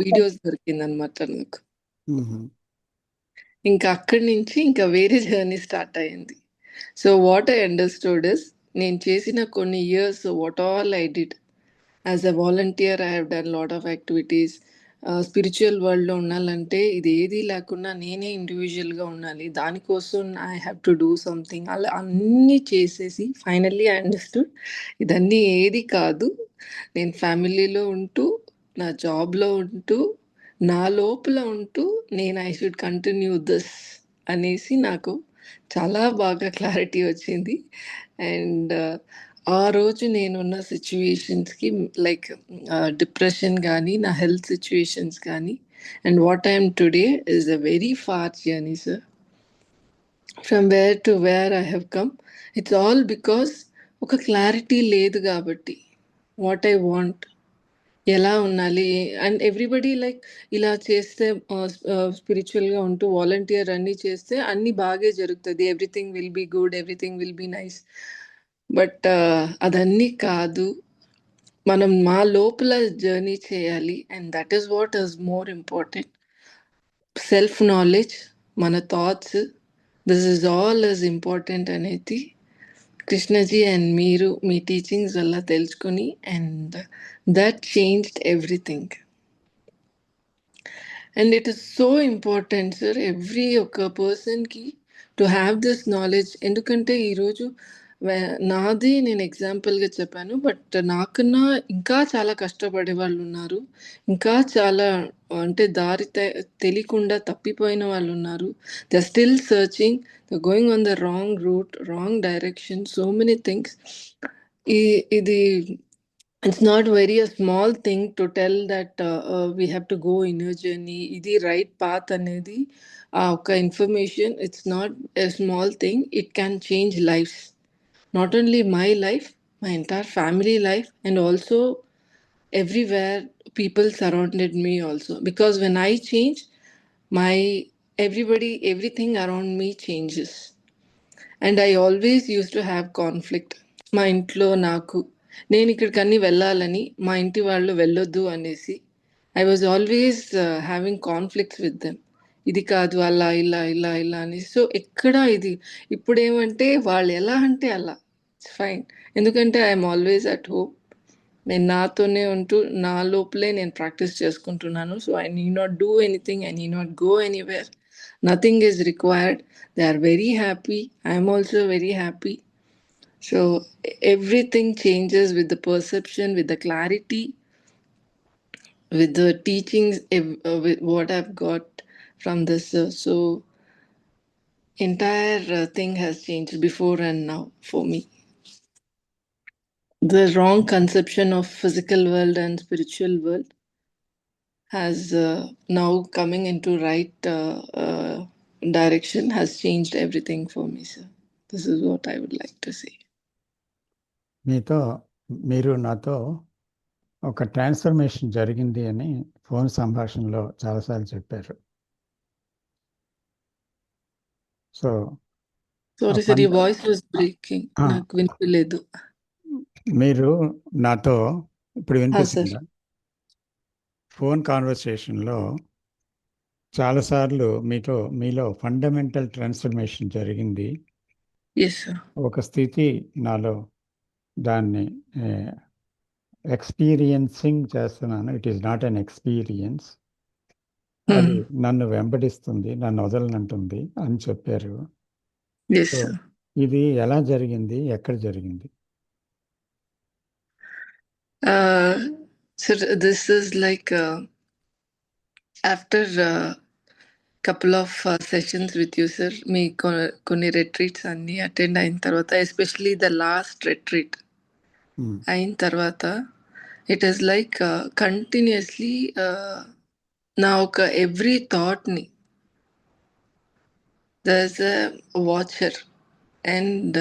వీడియోస్ దొరికిందనమాట నాకు మ్మ్. ఇంకా అక్కడి నుంచి ఇంకా వేరే జర్నీ స్టార్ట్ అయ్యింది so what I understood is నేను చేసిన కొన్ని years what all I did as a volunteer I have done lot of activities spiritual వరల్డ్లో ఉండాలంటే ఇది ఏది లేకుండా నేనే ఇండివిజువల్గా ఉండాలి దానికోసం I have to do something అలా అన్నీ చేసేసి ఫైనల్లీ ఐ అండర్స్టూడ్ ఇదన్నీ ఏది కాదు నేను ఫ్యామిలీలో ఉంటూ నా జాబ్లో ఉంటూ నా లోపల ఉంటూ నేను ఐ షుడ్ కంటిన్యూ దిస్ అనేసి నాకు చాలా బాగా క్లారిటీ వచ్చింది అండ్ ఆ రోజు నేనున్న సిచ్యువేషన్స్కి లైక్ డిప్రెషన్ కానీ నా హెల్త్ సిచ్యువేషన్స్ కానీ and what I'm today is a very far journey sir from where to where I have come it's all because ఒక క్లారిటీ లేదు కాబట్టి వాట్ ఐ వాంట్ ఎలా ఉండాలి అండ్ ఎవ్రీబడి లైక్ ఇలా చేస్తే స్పిరిచువల్గా ఉంటూ వాలంటీర్ అన్నీ చేస్తే అన్నీ బాగా జరుగుతుంది everything will be good everything will be nice but అదన్నీ కాదు మనం మా లోపల జర్నీ చేయాలి and that is what is more important self knowledge మన thoughts this is all is important అనేది కృష్ణజీ అండ్ మీరు మీ టీచింగ్స్ వల్ల తెలుసుకుని and that changed everything and it is so important sir every ఒక్క పర్సన్కి టు హ్యావ్ దిస్ నాలెడ్జ్ ఎందుకంటే ఈరోజు నాది నేను ఎగ్జాంపుల్గా చెప్పాను బట్ నాకన్నా ఇంకా చాలా కష్టపడే వాళ్ళు ఉన్నారు ఇంకా చాలా అంటే దారి తెలియకుండా తప్పిపోయిన వాళ్ళు ఉన్నారు they are still searching they going on the wrong route wrong direction so many things ఇది it's not very a small thing to tell that we have to go in a journey ఇది right path అనేది ఒక information it's not a small thing it can change lives not only my life my entire family life and also everywhere people surrounded me also because when I change my everything around me changes and I always used to have conflict మా ఇంట్లో నాకు నేను ఇక్కడికి అన్నీ వెళ్ళాలని మా ఇంటి వాళ్ళు వెళ్ళొద్దు అనేసి I was always having conflicts with them ఇది కాదు అలా ఇలా ఇలా ఇలా అనేసి సో ఎక్కడ ఇది ఇప్పుడు ఏమంటే వాళ్ళు ఎలా అంటే అలా ఇట్స్ ఫైన్ ఎందుకంటే ఐఎమ్ ఆల్వేస్ అట్ హోమ్ నేను నాతోనే ఉంటూ నా లోపలే నేను ప్రాక్టీస్ చేసుకుంటున్నాను so I need not do anything I need not go anywhere nothing is required they are very happy I'm also very happy so everything changes with the perception, with the clarity, with the teachings, with what I've got from this. So entire thing has changed before and now for me. The wrong conception of physical world and spiritual world has now coming into right direction has changed everything for me, sir. This is what I would like to say. మీరు నాతో ఒక transformation జరిగింది అని phone సంభాషణలో చాలాసార్లు చెప్పారు. So Sorry, sir, your voice was breaking. నాకు వినిపించలేదు. మీరు నాతో ఇప్పుడు sir. వినిపిస్తుందా? ఫోన్ కాన్వర్సేషన్లో చాలాసార్లు మీలో ఫండమెంటల్ ట్రాన్స్ఫర్మేషన్ జరిగింది. Yes, sir. ఒక స్థితి నాలో దాన్ని ఎక్స్పీరియన్సింగ్ చేస్తున్నాను. It is not an experience. అది నన్ను వెంబడిస్తుంది, నన్ను వదలనంటుంది అని చెప్పారు. Yes, so sir. ఇది ఎలా జరిగింది, ఎక్కడ జరిగింది? Sir, this is like after couple of sessions with you, sir. మీ కొన్ని retreats అన్ని అటెండ్ అయిన తర్వాత, ఎస్పెషలీ ద లాస్ట్ retreat అయిన తర్వాత, ఇట్ ఈస్ లైక్ కంటిన్యూస్లీ నా ఒక ఎవ్రీ థాట్ని there is a watcher and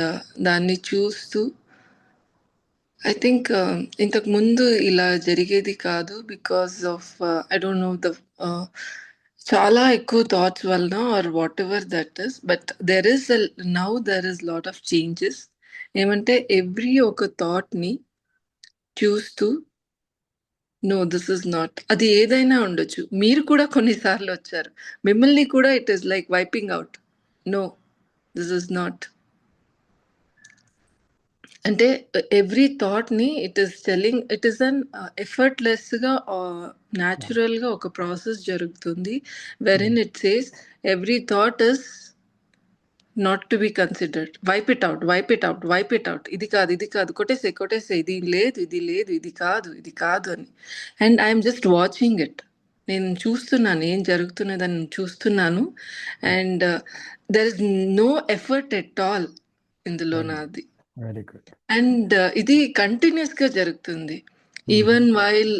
దాన్ని చూస్తూ ఐ థింక్ ఇంతకు ముందు ఇలా జరిగేది కాదు, because of I don't know the చాలా ఎక్కువ థాట్స్ వలన or whatever that is, but there is now there is lot of changes. ఏమంటే ఎవ్రీ ఒక థాట్ని చూస్తూ నో దిస్ ఇస్ నాట్, అది ఏదైనా ఉండొచ్చు. మీరు కూడా కొన్నిసార్లు వచ్చారు, మిమ్మల్ని కూడా it is like wiping out. No this is not అంటే ఎవ్రీ థాట్ని it is telling, it is an ఎఫర్ట్లెస్గా న్యాచురల్గా ఒక ప్రాసెస్ జరుగుతుంది, wherein it says every thought is not to be considered. Wipe it out, wipe it out, wipe it out. ఇది కాదు, ఇది కాదు, కొట్టేసే, ఇది లేదు, ఇది లేదు, ఇది కాదు, ఇది కాదు అని. And I'm just watching it. నేను చూస్తున్నాను ఏం జరుగుతున్నదని చూస్తున్నాను. And there is no effort at all ఇందులో నాది. Very good. అండ్ ఇది కంటిన్యూస్గా జరుగుతుంది. Even while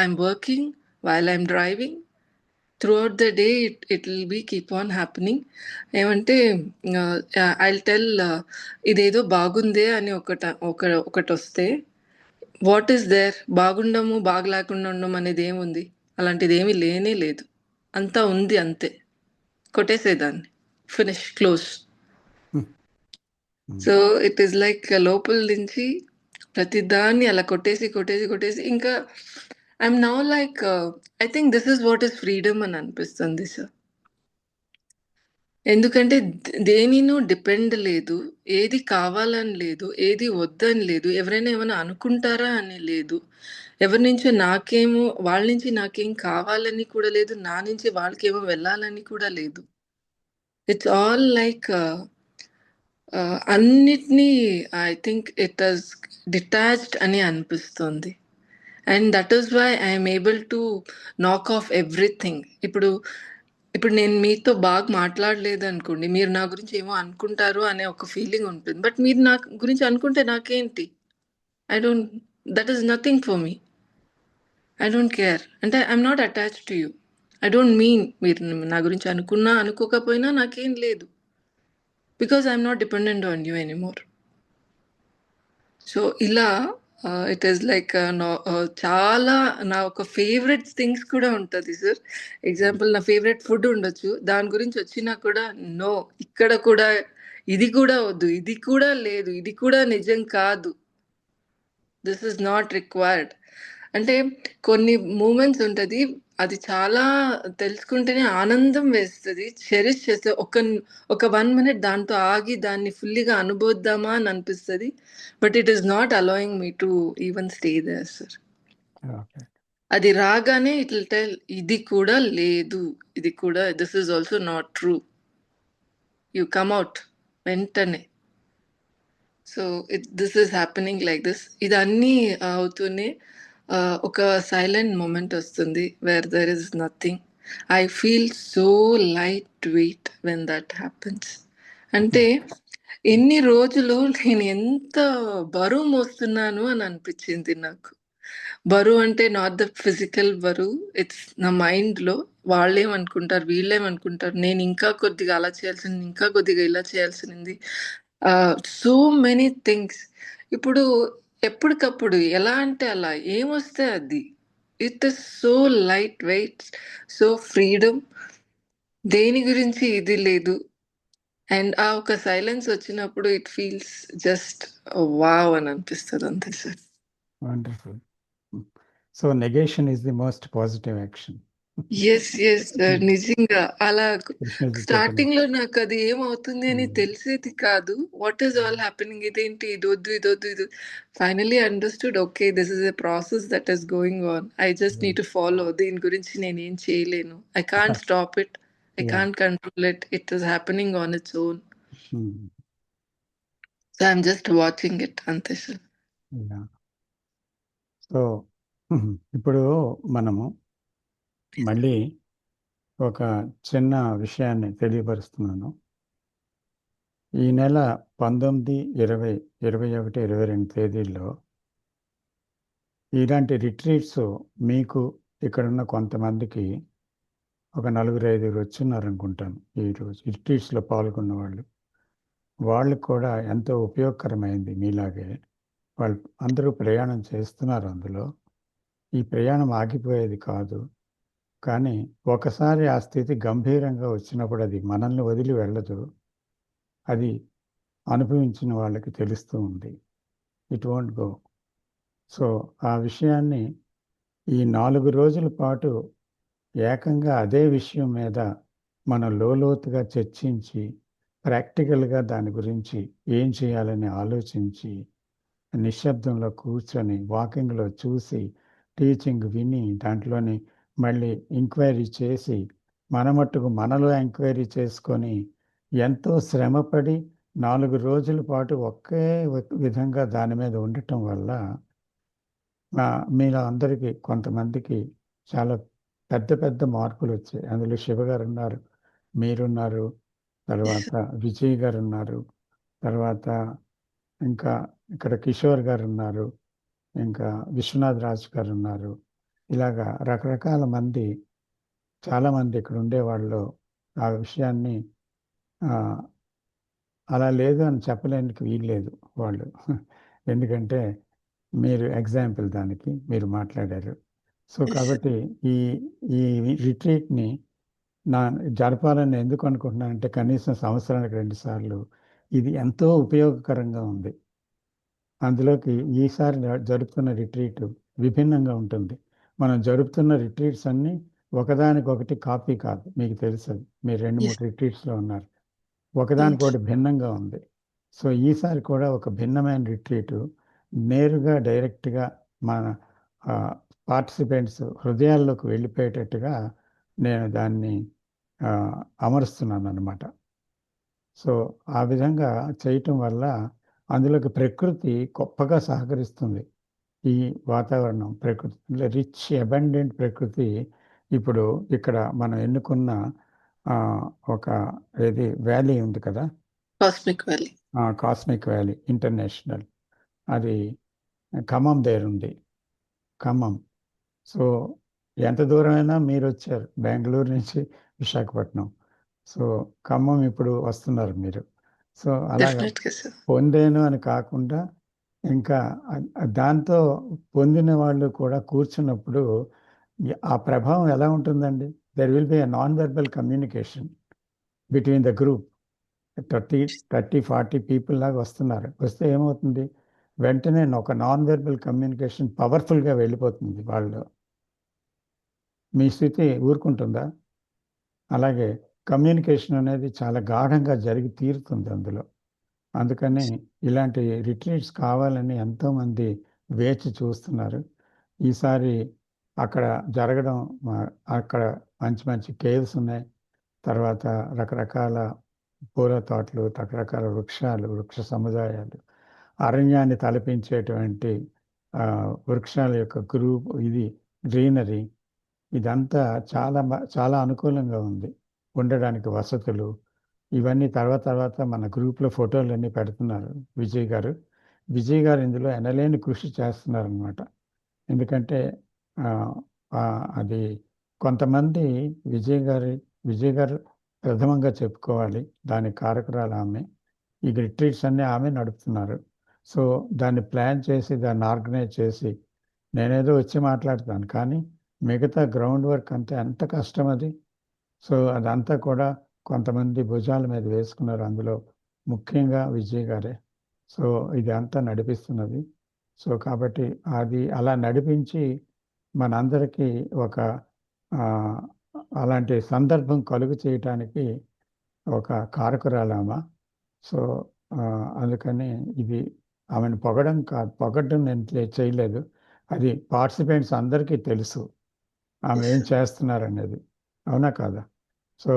I'm working, while I'm driving, throughout the day it will be keep on happening. ఏమంటే I'll tell ఇదేదో బాగుందే అని ఒకటి వస్తే, వాట్ ఈస్ దేర్? బాగుండము బాగా లేకుండా ఉండడం అనేది ఏముంది? అలాంటిది ఏమీ లేనే లేదు, అంతా ఉంది అంతే. కొట్టేసేదాన్ని, finish, close. So it is like లోపల నుంచి ప్రతిదాన్ని అలా కొట్టేసి ఇంకా I'm now like I think this is what is freedom అని అనిపిస్తుంది సార్. ఎందుకంటే దేనినూ డిపెండ్ లేదు, ఏది కావాలని లేదు, ఏది వద్దని లేదు, ఎవరైనా ఏమైనా అనుకుంటారా అని లేదు, ఎవరి నుంచో నాకేమో వాళ్ళ నుంచి నాకేం కావాలని కూడా లేదు, నా నుంచి వాళ్ళకేమో వెళ్ళాలని కూడా లేదు. ఇట్స్ ఆల్ లైక్ అన్నిటినీ I think it is detached అని అనిపిస్తుంది. And that is why I'm able to knock off everything. ఇప్పుడు నేను మీతో బాగా మాట్లాడలేదు అనుకోండి, మీరు నా గురించి ఏమో అనుకుంటారు అనే ఒక ఫీలింగ్ ఉంటుంది. బట్ మీరు నా గురించి అనుకుంటే నాకేంటి? That is nothing for me. I don't care. అంటే I'm not attached to you. I don't mean మీరు నా గురించి అనుకున్నా అనుకోకపోయినా నాకేం లేదు, because I'm not dependent on you anymore. So ఇలా ఇట్ ఈస్ లైక్ చాలా నా ఒక ఫేవరెట్ థింగ్స్ కూడా ఉంటుంది సార్. ఎగ్జాంపుల్, నా ఫేవరెట్ ఫుడ్ ఉండొచ్చు, దాని గురించి వచ్చినా కూడా నో, ఇక్కడ కూడా ఇది కూడా వద్దు, ఇది కూడా లేదు, ఇది కూడా నిజం కాదు, దిస్ ఇస్ నాట్ రిక్వైర్డ్. అంటే కొన్ని మూమెంట్స్ ఉంటుంది, అది చాలా తెలుసుకుంటేనే ఆనందం వేస్తుంది, చెరిష్ చేస్తే ఒక 1 minute దాంతో ఆగి దాన్ని ఫుల్లీగా అనుభవిద్దామా అని అనిపిస్తుంది. But it is not allowing me to even stay there sir. అది రాగానే ఇట్ విల్ టెల్ ఇది కూడా లేదు, ఇది కూడా, this is also not true, you come out వెంటనే. So this is happening like this. ఇదన్నీ అవుతూనే ఒక సైలెంట్ మూమెంట్ వస్తుంది where there is nothing. I feel so light weight when that happens. అంటే ఎన్ని రోజులు నేను ఎంత బరువు మోస్తున్నాను అని అనిపించింది నాకు. బరువు అంటే నాట్ ద ఫిజికల్ బరువు, ఇట్స్ నా మైండ్లో. వాళ్ళేమనుకుంటారు, వీళ్ళేమనుకుంటారు, నేను ఇంకా కొద్దిగా అలా చేయాల్సింది, ఇంకా కొద్దిగా ఇలా చేయాల్సింది, సో మెనీ థింగ్స్. ఇప్పుడు ఎప్పటికప్పుడు ఎలా అంటే అలా ఏమొస్తే అది. It is so light wait, so freedom. దేని గురించి ఇది లేదు. అండ్ ఆ ఒక సైలెన్స్ వచ్చినప్పుడు ఇట్ ఫీల్స్ జస్ట్ వావ్ అని అనిపిస్తుంది అంతే sir. Wonderful. So negation is the most positive action. Yes sir, నిజంగా అలా కృష్ణజీ చెప్పిన స్టార్టింగ్ లో నాకు అది ఏమవుతుంది అని తెలిసేది కాదు. వాట్ ఈస్ ఆల్ హ్యాపెనింగ్, ఇదేంటి, ఇది finally understood. Okay, this is a process that is going on. I just need to follow. దీని గురించి నేనేం చేయలేను. I can't stop it, I Yeah. Can't control it. It is happening on its own. Hmm. So I'm just watching it అంతే sir. Yeah. So ఇప్పుడు మనము మళ్ళీ ఒక చిన్న విషయాన్ని తెలియపరుస్తున్నాను. ఈ నెల 19, 20, 21, 22 తేదీల్లో ఇలాంటి రిట్రీట్స్ మీకు ఇక్కడున్న కొంతమందికి ఒక 4-5 వచ్చున్నారనుకుంటాను. ఈరోజు రిట్రీట్స్లో పాల్గొన్న వాళ్ళు కూడా ఎంతో ఉపయోగకరమైంది. మీలాగే వాళ్ళు అందరూ ప్రయాణం చేస్తున్నారు అందులో. ఈ ప్రయాణం ఆగిపోయేది కాదు. కానీ ఒకసారి ఆ స్థితి గంభీరంగా వచ్చినప్పుడు అది మనల్ని వదిలి వెళ్ళదు. అది అనుభవించిన వాళ్ళకి తెలుస్తూ ఉంది. It won't go. సో ఆ విషయాన్ని ఈ 4 రోజుల పాటు ఏకంగా అదే విషయం మీద మనం లోతుగా చర్చించి ప్రాక్టికల్గా దాని గురించి ఏం చేయాలని ఆలోచించి నిశ్శబ్దంలో కూర్చొని వాకింగ్లో చూసి టీచింగ్ విని దాంట్లోని మళ్ళీ ఎంక్వైరీ చేసి మన మట్టుకు మనలో ఎంక్వైరీ చేసుకొని ఎంతో శ్రమపడి 4 రోజుల పాటు ఒకే విధంగా దాని మీద ఉండటం వల్ల మీలో అందరికీ కొంతమందికి చాలా పెద్ద పెద్ద మార్పులు వచ్చాయి. అందులో శివ గారు ఉన్నారు, మీరున్నారు, తర్వాత విజయ్ గారు ఉన్నారు, తర్వాత ఇంకా ఇక్కడ కిషోర్ గారు ఉన్నారు, ఇంకా విశ్వనాథ్ రాజ్ గారు ఉన్నారు. ఇలాగా రకరకాల మంది, చాలామంది ఇక్కడ ఉండేవాళ్ళు ఆ విషయాన్ని అలా లేదు అని చెప్పలేనికి వీల్లేదు వాళ్ళు. ఎందుకంటే మీరు ఎగ్జాంపుల్ దానికి మీరు మాట్లాడారు. సో కాబట్టి ఈ రిట్రీట్ని జరపాలని ఎందుకు అనుకుంటున్నానంటే కనీసం సంవత్సరానికి 2 సార్లు ఇది ఎంతో ఉపయోగకరంగా ఉంది. అందులోకి ఈసారి జరుపుతున్న రిట్రీట్ విభిన్నంగా ఉంటుంది. మనం జరుపుతున్న రిట్రీట్స్ అన్నీ ఒకదానికొకటి కాపీ కాదు. మీకు తెలుసు, మీరు 2-3 రిట్రీట్స్లో ఉన్నారు. ఒకదానికొకటి భిన్నంగా ఉంది. సో ఈసారి కూడా ఒక భిన్నమైన రిట్రీట్ నేరుగా డైరెక్ట్గా మన పార్టిసిపెంట్స్ హృదయాల్లోకి వెళ్ళిపోయేటట్టుగా నేను దాన్ని అమరుస్తున్నాను అన్నమాట. సో ఆ విధంగా చేయటం వల్ల అందులోకి ప్రకృతి గొప్పగా సహకరిస్తుంది. ఈ వాతావరణం, ప్రకృతి రిచ్ అబండెంట్ ప్రకృతి ఇప్పుడు ఇక్కడ మనం ఎన్నుకున్న ఒక వ్యాలీ ఉంది కదా, కాస్మిక్ వ్యాలీ ఇంటర్నేషనల్, అది ఖమ్మం దగ్గర ఉంది. ఖమ్మం. సో ఎంత దూరమైనా మీరు వచ్చారు, బెంగళూరు నుంచి విశాఖపట్నం. సో ఖమ్మం ఇప్పుడు వస్తున్నారు మీరు. సో అలాగా పొందేను అని కాకుండా ఇంకా దాంతో పొందిన వాళ్ళు కూడా కూర్చున్నప్పుడు ఆ ప్రభావం ఎలా ఉంటుందండి? There will B a non verbal communication between the group. 30-40 people లాగా వస్తున్నారు. వస్తే ఏమవుతుంది, వెంటనే ఒక నాన్ వెర్బల్ కమ్యూనికేషన్ పవర్ఫుల్గా వెళ్ళిపోతుంది వాళ్ళు. మీ స్థితి ఊరుకుంటుందా? అలాగే కమ్యూనికేషన్ అనేది చాలా గాఢంగా జరిగి తీరుతుంది అందులో. అందుకని ఇలాంటి రిట్రీట్స్ కావాలని ఎంతోమంది వేచి చూస్తున్నారు. ఈసారి అక్కడ జరగడం, అక్కడ మంచి మంచి కేవ్స్ ఉన్నాయి, తర్వాత రకరకాల పూల తోటలు, రకరకాల వృక్షాలు, వృక్ష సముదాయాలు, అరణ్యాన్ని తలపించేటువంటి వృక్షాల యొక్క గ్రూప్, ఇది గ్రీనరీ, ఇదంతా చాలా అనుకూలంగా ఉంది ఉండడానికి. వసతులు ఇవన్నీ తర్వాత మన గ్రూప్లో ఫోటోలన్నీ పెడుతున్నారు. విజయ్ గారు ఇందులో ఎనలేని కృషి చేస్తున్నారనమాట. ఎందుకంటే అది కొంతమంది విజయ్ గారు ప్రథమంగా చెప్పుకోవాలి, దానికి కారకురాలు ఆమె. ఈ రిట్రీట్స్ అన్నీ ఆమె నడుపుతున్నారు. సో దాన్ని ప్లాన్ చేసి దాన్ని ఆర్గనైజ్ చేసి నేనేదో వచ్చి మాట్లాడతాను, కానీ మిగతా గ్రౌండ్ వర్క్ అంతా ఎంత కష్టం అది. సో అదంతా కూడా కొంతమంది భుజాల మీద వేసుకున్నారు, అందులో ముఖ్యంగా విజయ్ గారే. సో ఇది అంతా నడిపిస్తున్నది. సో కాబట్టి అది అలా నడిపించి మనందరికీ ఒక ఆ, అలాంటి సందర్భం కలుగు చేయటానికి ఒక కారకురాలామ. సో అందుకని ఇది ఆమెను పొగడం నేను చేయలేదు. అది పార్టిసిపెంట్స్ అందరికీ తెలుసు ఆమె ఏం చేస్తున్నారనేది, అవునా కాదా? సో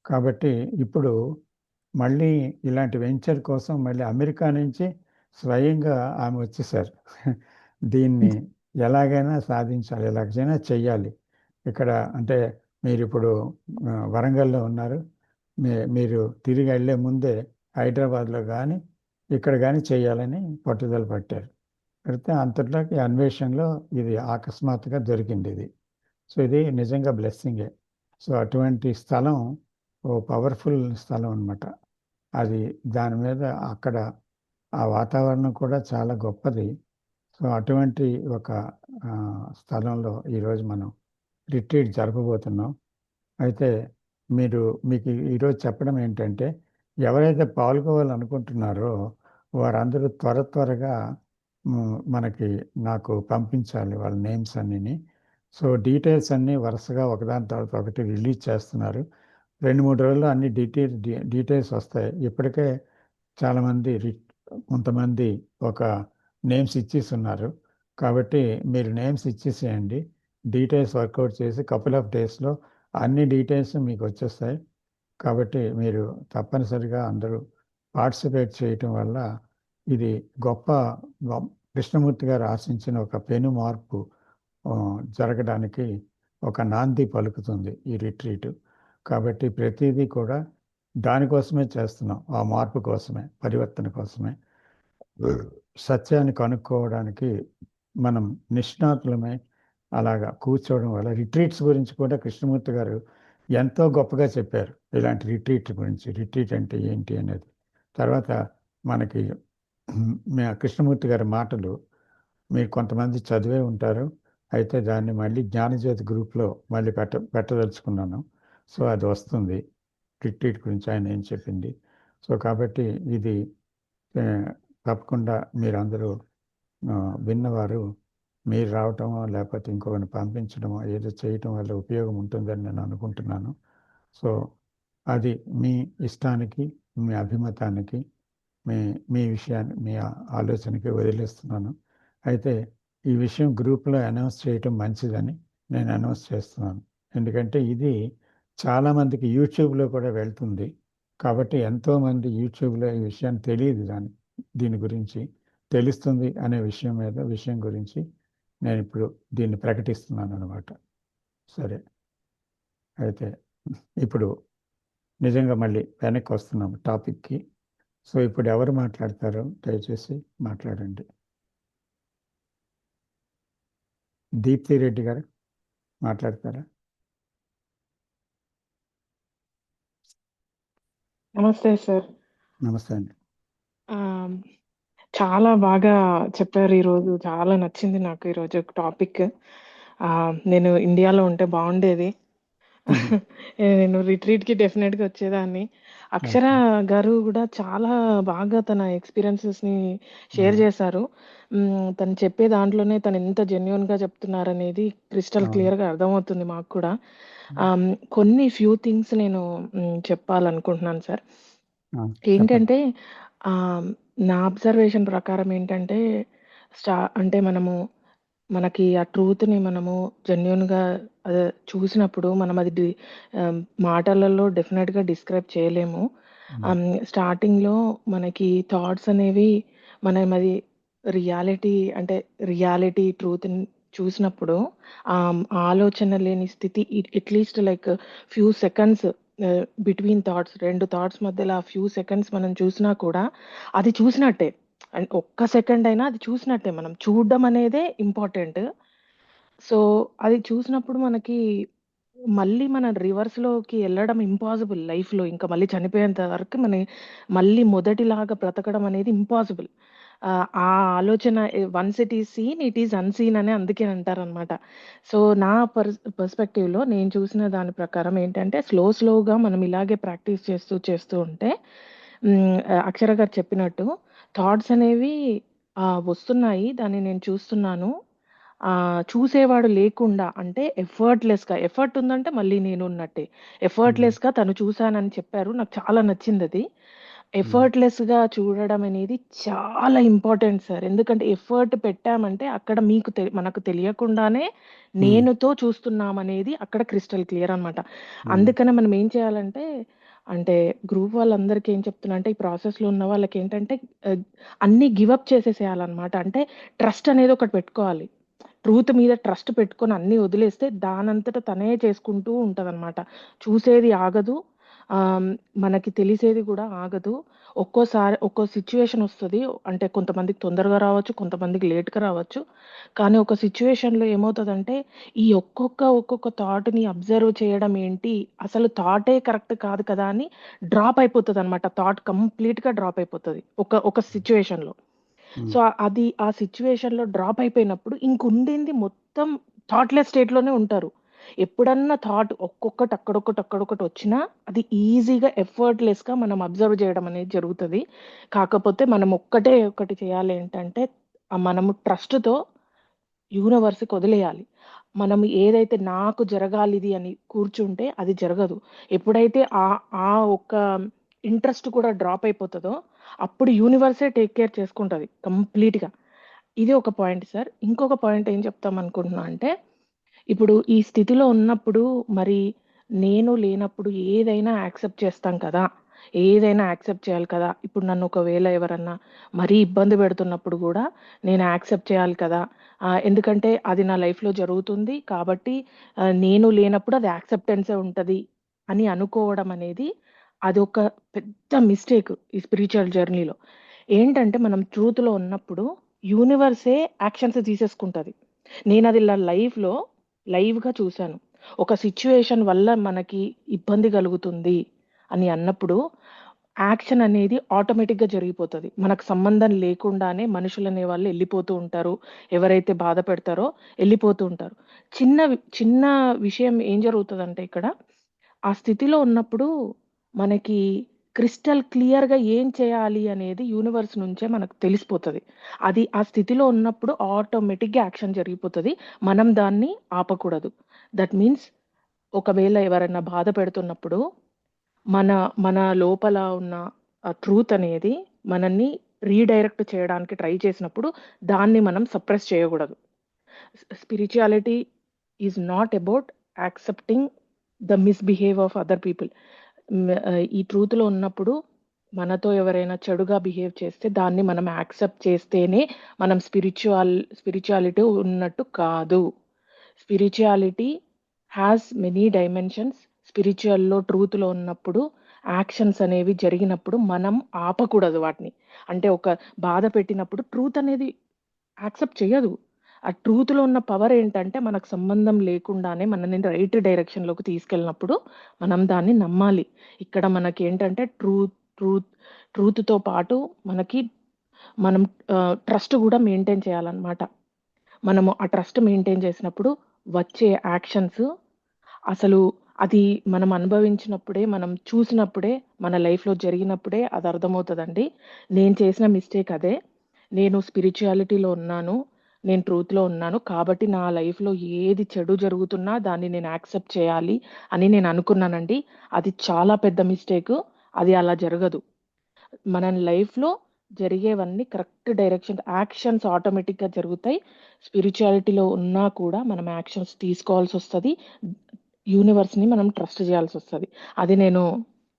కాబట్టి ఇప్పుడు మళ్ళీ ఇలాంటి వెంచర్ కోసం మళ్ళీ అమెరికా నుంచి స్వయంగా ఆమె వచ్చేసారు. దీన్ని ఎలాగైనా సాధించాలి, ఎలాగైనా చెయ్యాలి. ఇక్కడ అంటే మీరు ఇప్పుడు వరంగల్లో ఉన్నారు, మీరు తిరిగి వెళ్ళే ముందే హైదరాబాద్లో కానీ ఇక్కడ కానీ చేయాలని పట్టుదల పట్టారు. అయితే అంతట్లోకి అన్వేషణలో ఇది అకస్మాత్తుగా దొరికింది ఇది. సో ఇది నిజంగా బ్లెస్సింగే. సో అటువంటి స్థలం ఓ పవర్ఫుల్ స్థలం అన్నమాట. అది దాని మీద అక్కడ ఆ వాతావరణం కూడా చాలా గొప్పది. సో అటువంటి ఒక స్థలంలో ఈరోజు మనం రిట్రీట్ జరపబోతున్నాం. అయితే మీకు ఈరోజు చెప్పడం ఏంటంటే, ఎవరైతే పాల్గొవాలనుకుంటున్నారో వారందరూ త్వరగా నాకు పంపించాలి వాళ్ళ నేమ్స్ అన్నీని. సో డీటెయిల్స్ అన్నీ వరుసగా ఒకదాని తర్వాత ఒకటి రిలీజ్ చేస్తున్నారు. 2-3 రోజుల్లో అన్ని డీటెయిల్స్ వస్తాయి. ఇప్పటికే చాలామంది కొంతమంది ఒక నేమ్స్ ఇచ్చేస్తున్నారు. కాబట్టి మీరు నేమ్స్ ఇచ్చేసేయండి. డీటెయిల్స్ వర్కౌట్ చేసి కపుల్ ఆఫ్ డేస్లో అన్ని డీటెయిల్స్ మీకు వచ్చేస్తాయి. కాబట్టి మీరు తప్పనిసరిగా అందరూ పార్టిసిపేట్ చేయటం వల్ల ఇది గొప్ప కృష్ణమూర్తి గారు ఆశించిన ఒక పెను మార్పు జరగడానికి ఒక నాంది పలుకుతుంది ఈ రిట్రీట్. కాబట్టి ప్రతిదీ కూడా దానికోసమే చేస్తున్నాం, ఆ మార్పు కోసమే, పరివర్తన కోసమే. సత్యాన్ని కనుక్కోవడానికి మనం నిష్ణాతులమై అలాగా కూర్చోవడం వల్ల రిట్రీట్స్ గురించి కూడా కృష్ణమూర్తి గారు ఎంతో గొప్పగా చెప్పారు. ఇలాంటి రిట్రీట్ గురించి, రిట్రీట్ అంటే ఏంటి అనేది. తర్వాత మనకి కృష్ణమూర్తి గారి మాటలు మీరు కొంతమంది చదివే ఉంటారు. అయితే దాన్ని మళ్ళీ జ్ఞానజ్యోతి గ్రూప్లో మళ్ళీ పెట్టదలుచుకున్నాను. సో అది వస్తుంది, రిట్రీట్ గురించి ఆయన ఏం చెప్పింది. సో కాబట్టి ఇది తప్పకుండా మీరందరూ విన్నవారు మీరు రావటమో లేకపోతే ఇంకొకరిని పంపించడమో ఏదో చేయటం వల్ల ఉపయోగం ఉంటుందని నేను అనుకుంటున్నాను. సో అది మీ ఇష్టానికి, మీ అభిమతానికి, మీ విషయాన్ని, మీ ఆలోచనకి వదిలేస్తున్నాను. అయితే ఈ విషయం గ్రూప్లో అనౌన్స్ చేయటం మంచిదని నేను అనౌన్స్ చేస్తున్నాను. ఎందుకంటే ఇది చాలామందికి యూట్యూబ్లో కూడా వెళ్తుంది. కాబట్టి ఎంతోమంది యూట్యూబ్లో ఈ విషయాన్ని తెలియదు, దీని గురించి తెలుస్తుంది అనే విషయం గురించి నేను ఇప్పుడు దీన్ని ప్రకటిస్తున్నాను అన్నమాట. సరే, అయితే ఇప్పుడు నిజంగా మళ్ళీ వెనక్కి వస్తున్నాము టాపిక్కి. సో ఇప్పుడు ఎవరు మాట్లాడతారో దయచేసి మాట్లాడండి. దీప్తి రెడ్డి గారు మాట్లాడతారా? నమస్తే సార్. నమస్తే అండి. చాలా బాగా చెప్పారు ఈరోజు. చాలా నచ్చింది నాకు ఈరోజు టాపిక్. నేను ఇండియాలో ఉంటే బాగుండేది. నేను రిట్రీట్కి డెఫినెట్గా వచ్చేదాన్ని. అక్షర గారు కూడా చాలా బాగా తన ఎక్స్పీరియన్సెస్ని షేర్ చేశారు. తను చెప్పే దాంట్లోనే తను ఎంత జెన్యున్గా చెప్తున్నారనేది క్రిస్టల్ క్లియర్గా అర్థమవుతుంది మాకు కూడా. కొన్ని ఫ్యూ థింగ్స్ నేను చెప్పాలనుకుంటున్నాను సార్. ఏంటంటే నా అబ్జర్వేషన్ ప్రకారం ఏంటంటే అంటే మనకి ఆ ట్రూత్ని మనము జెన్యున్గా చూసినప్పుడు మనం అది మాటలలో డెఫినెట్గా డిస్క్రైబ్ చేయలేము. స్టార్టింగ్లో మనకి థాట్స్ అనేవి మనం అది రియాలిటీ ట్రూత్ని చూసినప్పుడు ఆలోచన లేని స్థితి, at least like few seconds between thoughts, 2 thoughts మధ్యలో ఆ ఫ్యూ సెకండ్స్ మనం చూసినా కూడా అది చూసినట్టే. అండ్ ఒక్క సెకండ్ అయినా అది చూసినట్టే. మనం చూడడం అనేదే ఇంపార్టెంట్. సో అది చూసినప్పుడు మనకి మళ్ళీ మనం రివర్స్‌లోకి ఎళ్ళడం ఇంపాసిబుల్ లైఫ్‌లో. ఇంకా మళ్ళీ చనిపోయేంత వరకు మళ్ళీ మొదటిలాగా బ్రతకడం అనేది ఇంపాసిబుల్. ఆ ఆలోచన once it is seen, it is unseen అని అందుకే అంటారనమాట. సో, నా పర్స్‌పెక్టివ్‌లో నేను చూసిన దాని ప్రకారం ఏంటంటే, స్లోగా మనం ఇలాగే ప్రాక్టీస్ చేస్తూ ఉంటే అక్షర గారు చెప్పినట్టు థాట్స్ అనేవి వస్తున్నాయి. దాన్ని నేను చూస్తున్నాను. చూసేవాడు లేకుండా అంటే ఎఫర్ట్ ఉందంటే మళ్ళీ నేను ఉన్నట్టే. ఎఫర్ట్‌లెస్‌గా తను చూసానని చెప్పారు. నాకు చాలా నచ్చిందది. ఎఫర్ట్‌లెస్‌గా చూడడం అనేది చాలా ఇంపార్టెంట్ సార్. ఎందుకంటే ఎఫర్ట్ పెట్టామంటే అక్కడ మనకు తెలియకుండానే నేనుతో చూస్తున్నామనేది అక్కడ క్రిస్టల్ క్లియర్ అనమాట. అందుకనే మనం ఏం చేయాలంటే అంటే గ్రూప్ వాళ్ళందరికీ ఏం చెప్తున్నా అంటే ఈ ప్రాసెస్‌లో ఉన్న వాళ్ళకేంటంటే అన్నీ గివ్ అప్ చేసేసేయాలన్నమాట. అంటే ట్రస్ట్ అనేది ఒకటి పెట్టుకోవాలి. ట్రూత్ మీద ట్రస్ట్ పెట్టుకొని అన్నీ వదిలేస్తే దానంతట తనే చేసుకుంటూ ఉంటదనమాట. చూసేది ఆగదు. మనకి తెలిసేది గూడా ఆగదు. ఒక్కో సిట్యుయేషన్ ఒస్తది. అంటే కొంతమందికి తొందరగా రావచ్చు, కొంతమందికి లేట్‌గా రావచ్చు. కానీ ఒక సిట్యుయేషన్‌లో ఏమవుతదంటే, ఈ ఒక్కొక్క థాట్‌ని అబ్జర్వ్ చేయడం ఏంటి, అసలు థాటే కరెక్ట్ కాదు కదా అని డ్రాప్ అయిపోతదనమాట. థాట్ కంప్లీట్‌గా డ్రాప్ అయిపోతది. ఒక సిట్యుయేషన్‌లో. సో, ఆ సిట్యుయేషన్‌లో డ్రాప్ అయిపోయినప్పుడు ఇంకుండింది మొత్తం థాట్‌లెస్ స్టేట్‌లోనే ఉంటారు. ఎప్పుడన్నా థాట్ ఒక్కొక్కటి అక్కడొకటి వచ్చినా అది ఈజీగా ఎఫర్ట్‌లెస్‌గా మనం అబ్జర్వ్ చేయడం అనేది జరుగుతది. కాకపోతే మనం ఒకటి చేయాలి ఏంటంటే మనము ట్రస్ట్‌తో యూనివర్స్‌కి వదిలేయాలి. మనం ఏదైతే నాకు జరగాలిది అని కూర్చుంటే అది జరగదు. ఎప్పుడైతే ఆ ఒక్క ఇంట్రెస్ట్ కూడా డ్రాప్ అయిపోతదో, అప్పుడు యూనివర్సే టేక్ కేర్ చేసుకుంటది కంప్లీట్‌గా. ఇది ఒక పాయింట్ సార్. ఇంకొక పాయింట్ ఏం చెప్తామనుకుంటున్నా అంటే, ఇప్పుడు ఈ స్థితిలో ఉన్నప్పుడు మరి నేను లేనప్పుడు ఏదైనా యాక్సెప్ట్ చేస్తాం కదా! ఏదైనా యాక్సెప్ట్ చేయాలి కదా! ఇప్పుడు నన్ను ఒకవేళ ఎవరన్నా మరీ ఇబ్బంది పెడుతున్నప్పుడు గూడా నేను యాక్సెప్ట్ చేయాలి కదా! ఎందుకంటే అది నా లైఫ్‌లో జరుగుతుంది. కాబట్టి నేను లేనప్పుడు అది యాక్సెప్టెన్సే ఉంటది అని అనుకోవడం అనేది అదొక పెద్ద మిస్టేక్ ఈ స్పిరిచ్యువల్ జర్నీలో. ఏంటంటే మనం ట్రూత్‌లో ఉన్నప్పుడు యూనివర్సే యాక్షన్స్ తీసేసుకుంటది. నేనది లైవ్‌గా చూసాను. ఒక సిట్యుయేషన్ వల్ల మనకి ఇబ్బంది కలుగుతుంది అని అన్నప్పుడు, యాక్షన్ అనేది ఆటోమేటిక్‌గా జరిగిపోతది. మనకు సంబంధం లేకుండానే మనుషులనేవాళ్ళు ఎళ్ళిపోతూ ఉంటారు. ఎవరైతే బాధ పెడతారో ఎళ్ళిపోతూ ఉంటారు. చిన్న విషయం ఏం జరుగుతదంటే ఇక్కడ, ఆ స్థితిలో ఉన్నప్పుడు మనకి క్రిస్టల్ క్లియర్‌గా ఏం చేయాలి అనేది యూనివర్స్ నుంచే మనకు తెలిసిపోతది. అది ఆ స్థితిలో ఉన్నప్పుడు ఆటోమేటిక్‌గా యాక్షన్ జరిగిపోతది. మనం దాన్ని ఆపకూడదు. దట్ మీన్స్ ఒకవేళ ఎవరైనా బాధ పెడుతున్నప్పుడు మన మన లోపల ఉన్న ట్రూత్ అనేది మనల్ని రీడైరెక్ట్ చేయడానికి ట్రై చేసినప్పుడు దాన్ని మనం సప్రెస్ చేయకూడదు. Spirituality is not about accepting the misbehave of other people. ఈ ట్రూత్‌లో ఉన్నప్పుడు మనతో ఎవరైనా చెడుగా బిహేవ్ చేస్తే దాన్ని మనం యాక్సెప్ట్ చేస్తేనే మనం స్పిరిచువాలిటీ ఉన్నట్టు కాదు. Spirituality has many dimensions. స్పిరిచువల్‌లో ట్రూత్‌లో ఉన్నప్పుడు యాక్షన్స్ అనేవి జరిగినప్పుడు మనం ఆపకూడదు వాటిని. అంటే ఒక బాధ పెట్టినప్పుడు ట్రూత్ అనేది యాక్సెప్ట్ చెయ్యదు. ఆ ట్రూత్‌లో ఉన్న పవర్ ఏంటంటే మనకు సంబంధం లేకుండానే మనల్ని రైట్ డైరెక్షన్‌లోకి తీసుకెళ్ళినప్పుడు మనం దాన్ని నమ్మాలి. ఇక్కడ మనకేంటంటే ట్రూత్‌తో పాటు మనం ట్రస్ట్ గూడా మెయింటైన్ చేయాలన్నమాట. మనము ఆ ట్రస్ట్ మెయింటైన్ చేసినప్పుడు వచ్చే యాక్షన్స్ అసలు అది మనం అనుభవించినప్పుడే, మనం చూసినప్పుడే, మన లైఫ్‌లో జరిగినప్పుడే అది అర్థమవుతదండి. నేను చేసిన మిస్టేక్ అదే. నేను స్పిరిచువాలిటీలో ఉన్నాను. నేను ట్రూత్‌లో ఉన్నాను. కాబట్టి నా లైఫ్‌లో ఏది చెడు జరుగుతున్నా దాన్ని నేను యాక్సెప్ట్ చేయాలి అని నేను అనుకున్నానండి. అది చాలా పెద్ద మిస్టేకు. అది అలా జరగదు. మన లైఫ్‌లో జరిగేవన్నీ కరెక్ట్ యాక్షన్స్ ఆటోమేటిక్‌గా జరుగుతాయి. స్పిరిచువాలిటీలో ఉన్నా కూడా మనం యాక్షన్స్ తీసుకోవాల్సొస్తది. యూనివర్స్‌ని మనం ట్రస్ట్ చేయాల్సొస్తది. అది నేను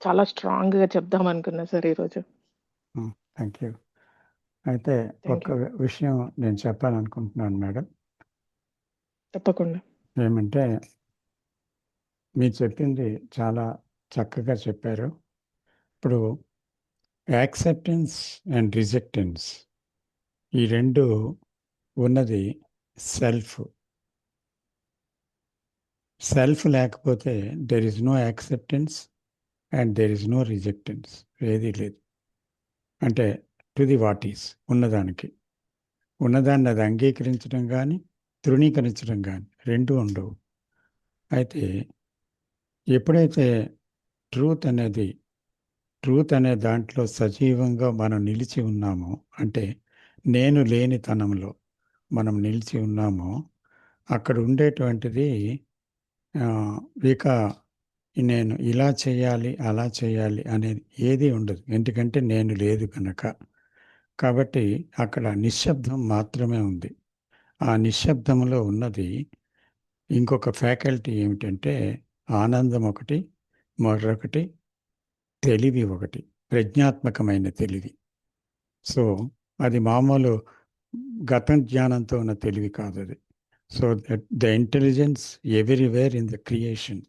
చాలా స్ట్రాంగ్‌గా చెప్దామనుకున్నా సార్ ఈరోజు. Thank you. అయితే థ్యాంక్ ఒక్క యూ. విషయం నేను చెప్పాలనుకుంటున్నాను మేడం. తప్పకుండా. ఏమంటే మీరు చెప్పింది చాలా చక్కగా చెప్పారు. ఇప్పుడు యాక్సెప్టెన్స్ అండ్ రిజెక్టెన్స్ ఈ 2 ఉన్నది సెల్ఫ్. సెల్ఫ్ లేకపోతే there is no acceptance and there is no rejectance. ఏది లేదు. అంటే టు ది వాట్ ఈస్, ఉన్నదాన్ని అది అంగీకరించడం కానీ తృణీకరించడం కానీ రెండూ ఉండవు. అయితే ఎప్పుడైతే ట్రూత్ అనే దాంట్లో సజీవంగా మనం నిలిచి ఉన్నామో, అంటే నేను లేనితనంలో మనం నిలిచి ఉన్నామో, అక్కడ ఉండేటువంటిది ఇక నేను ఇలా చేయాలి అలా చేయాలి అనేది ఏది ఉండదు. ఎందుకంటే నేను లేదు కనుక. కాబట్టి అక్కడ నిశ్శబ్దం మాత్రమే ఉంది. ఆ నిశ్శబ్దంలో ఉన్నది ఇంకొక ఫ్యాకల్టీ ఏమిటంటే ఆనందం ఒకటి, మరొకటి తెలివి ఒకటి, ప్రజ్ఞాత్మకమైన తెలివి. సో అది మామూలు గతం జ్ఞానంతో ఉన్న తెలివి కాదు అది. So the intelligence everywhere in the creation,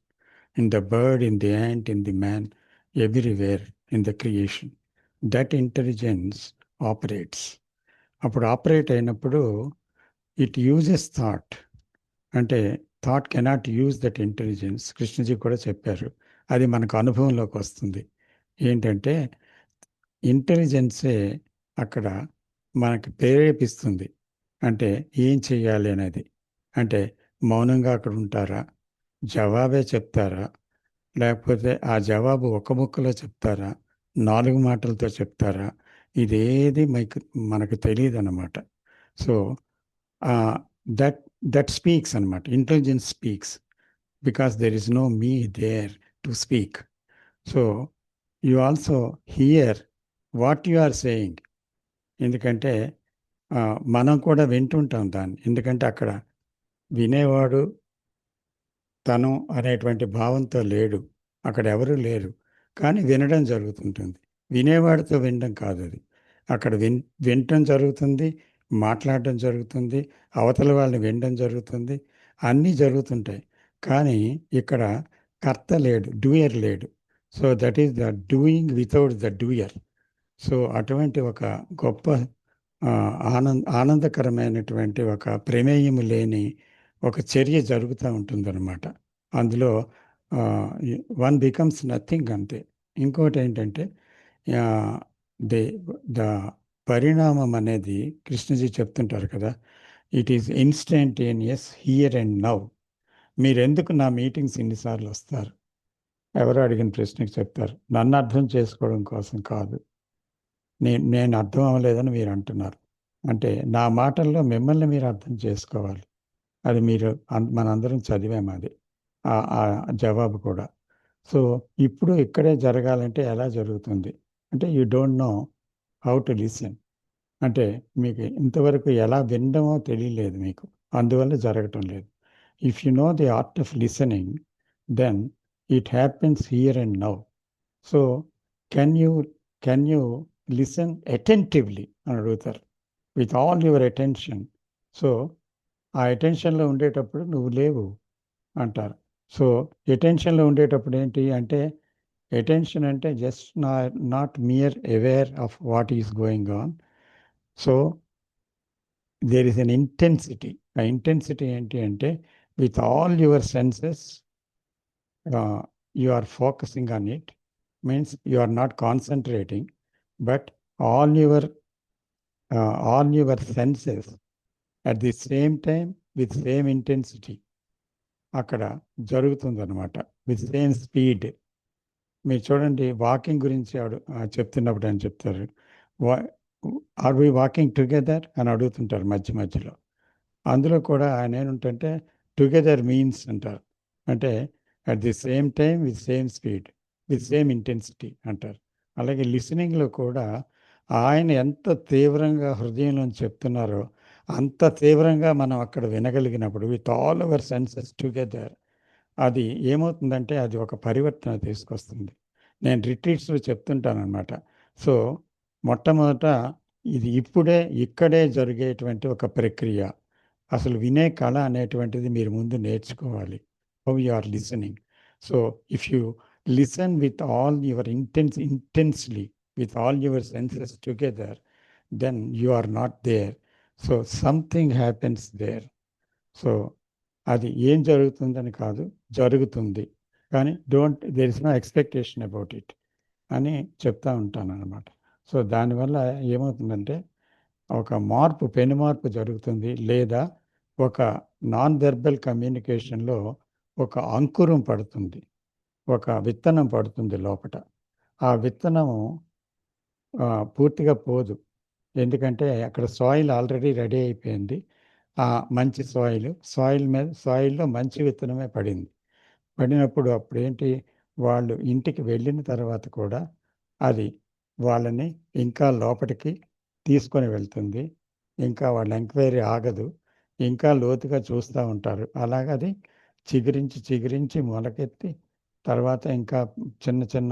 in the bird, in the ant, in the man, everywhere in the creation. That intelligence operates. అప్పుడు ఆపరేట్ అయినప్పుడు ఇట్ యూజెస్ థాట్. అంటే thought cannot use that intelligence. Krishnaji కూడా చెప్పారు, అది మనకు అనుభవంలోకి వస్తుంది. ఏంటంటే ఇంటెలిజెన్సే అక్కడ మనకి ప్రేరేపిస్తుంది. అంటే ఏం చెయ్యాలి అనేది. అంటే మౌనంగా అక్కడ ఉంటారా, జవాబే చెప్తారా, లేకపోతే ఆ జవాబు ఒక ముక్కలో చెప్తారా, 4 మాటలతో చెప్తారా, ఇదేది మనకు తెలియదు అన్నమాట. సో దట్ స్పీక్స్ అనమాట. Intelligence speaks because there is no me there to speak. So you also hear what you are saying. ఎందుకంటే మనం కూడా వింటుంటాం దాన్ని. ఎందుకంటే అక్కడ వినేవాడు తను అనేటువంటి భావంతో లేడు, అక్కడ ఎవరు లేరు, కానీ వినడం జరుగుతుంటుంది. వినేవాడితో వినడం కాదు అది. అక్కడ వినటం జరుగుతుంది, మాట్లాడడం జరుగుతుంది, అవతల వాళ్ళని వినడం జరుగుతుంది, అన్నీ జరుగుతుంటాయి. కానీ ఇక్కడ కర్త లేడు, డూయర్ లేడు. So that is the doing without the doer. So అటువంటి ఒక గొప్ప ఆనందకరమైనటువంటి ఒక ప్రమేయము లేని ఒక చర్య జరుగుతూ ఉంటుందన్నమాట. అందులో వన్ బికమ్స్ నథింగ్ అంతే. ఇంకోటి ఏంటంటే ద పరిణామం అనేది కృష్ణజీ చెప్తుంటారు కదా, it is instantaneous here and now. మీరెందుకు నా మీటింగ్స్ ఇన్నిసార్లు వస్తారు? ఎవరో అడిగిన ప్రశ్నకి చెప్తారు, నన్ను అర్థం చేసుకోవడం కోసం కాదు, నేను అర్థం అవ్వలేదని మీరు అంటున్నారు. అంటే నా మాటల్లో మిమ్మల్ని మీరు అర్థం చేసుకోవాలి. అది మీరు మనందరం చదివాము అది ఆ జవాబు కూడా. సో ఇప్పుడు ఇక్కడే జరగాలంటే ఎలా జరుగుతుంది అంటే you don't know how to listen. అంటే మీకు ఇంతవరకు ఎలా వినడమో తెలియలేదు మీకు, అందువల్ల జరగటం లేదు. If you know the art of listening then it happens here and now. So can you listen attentively అని అడుగుతారు, with all your attention. So ఆ అటెన్షన్లో ఉండేటప్పుడు నువ్వు లేవు అంటారు. సో అటెన్షన్లో ఉండేటప్పుడు ఏంటి అంటే, అటెన్షన్ అంటే just not mere aware of what is going on. So there is an intensity. ఆ ఇంటెన్సిటీ ఏంటి అంటే, with all your senses you are focusing on it. Means you are not concentrating, but all your senses at the same time with same intensity అక్కడ జరుగుతుందన్నమాట, with same speed. మీరు చూడండి, walking గురించి చెప్తున్నప్పుడు అని చెప్తారు, ఆర్ వి వాకింగ్ టుగెదర్ అని అడుగుతుంటారు మధ్య మధ్యలో. అందులో కూడా ఆయన ఏమంటే టుగెదర్ మీన్స్ అంటారు, అంటే at the same time with same speed with same intensity అంటారు. అలాగే లిసనింగ్లో కూడా ఆయన ఎంత తీవ్రంగా హృదయంలో చెప్తున్నారో అంత తీవ్రంగా మనం అక్కడ వినగలిగినప్పుడు with all our senses together, అది ఏమవుతుందంటే అది ఒక పరివర్తన తీసుకొస్తుంది. నేను రిట్రీట్స్లో చెప్తుంటానమాట. సో మొట్టమొదట ఇది ఇక్కడే జరిగేటువంటి ఒక ప్రక్రియ. అసలు వినే కళ అనేటువంటిది మీరు ముందు నేర్చుకోవాలి, how you are listening. So if you listen with all your intensely with all your senses together, then you are not there. So something happens there. So అది ఏం జరుగుతుందని కాదు, జరుగుతుంది. కానీ there is no expectation about it అని చెప్తా ఉంటాను అనమాట. సో దానివల్ల ఏమవుతుందంటే ఒక పెను మార్పు జరుగుతుంది. లేదా ఒక నాన్ వెర్బల్ కమ్యూనికేషన్లో ఒక అంకురం పడుతుంది, ఒక విత్తనం పడుతుంది లోపట. ఆ విత్తనము పూర్తిగా పోదు. ఎందుకంటే అక్కడ సాయిల్ ఆల్రెడీ రెడీ అయిపోయింది. మంచి సాయిల్లో మంచి విత్తనమే పడింది. పడినప్పుడు అప్పుడేంటి, వాళ్ళు ఇంటికి వెళ్ళిన తర్వాత కూడా అది వాళ్ళని ఇంకా లోపలికి తీసుకొని వెళ్తుంది. ఇంకా వాళ్ళ ఎంక్వైరీ ఆగదు. ఇంకా లోతుగా చూస్తూ ఉంటారు. అలాగది చిగురించి మొలకెత్తి తర్వాత ఇంకా చిన్న చిన్న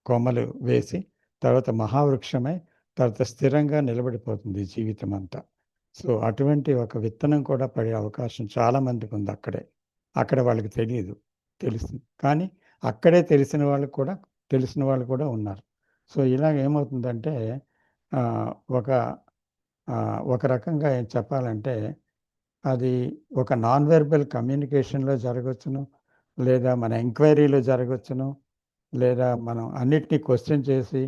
కొమ్మలు వేసి తర్వాత మహావృక్షమై తర్వాత స్థిరంగా నిలబడిపోతుంది జీవితం అంతా. సో అటువంటి ఒక విత్తనం కూడా పడే అవకాశం చాలామందికి ఉంది అక్కడ వాళ్ళకి తెలియదు, తెలుస్తుంది. కానీ అక్కడే తెలిసిన వాళ్ళు కూడా ఉన్నారు. సో ఇలాగ ఏమవుతుందంటే ఒక రకంగా ఏం చెప్పాలంటే అది ఒక నాన్ వెర్బల్ కమ్యూనికేషన్లో జరగవచ్చును, లేదా మన ఎంక్వైరీలో జరగవచ్చును, లేదా మనం అన్నిటినీ క్వశ్చన్ చేసి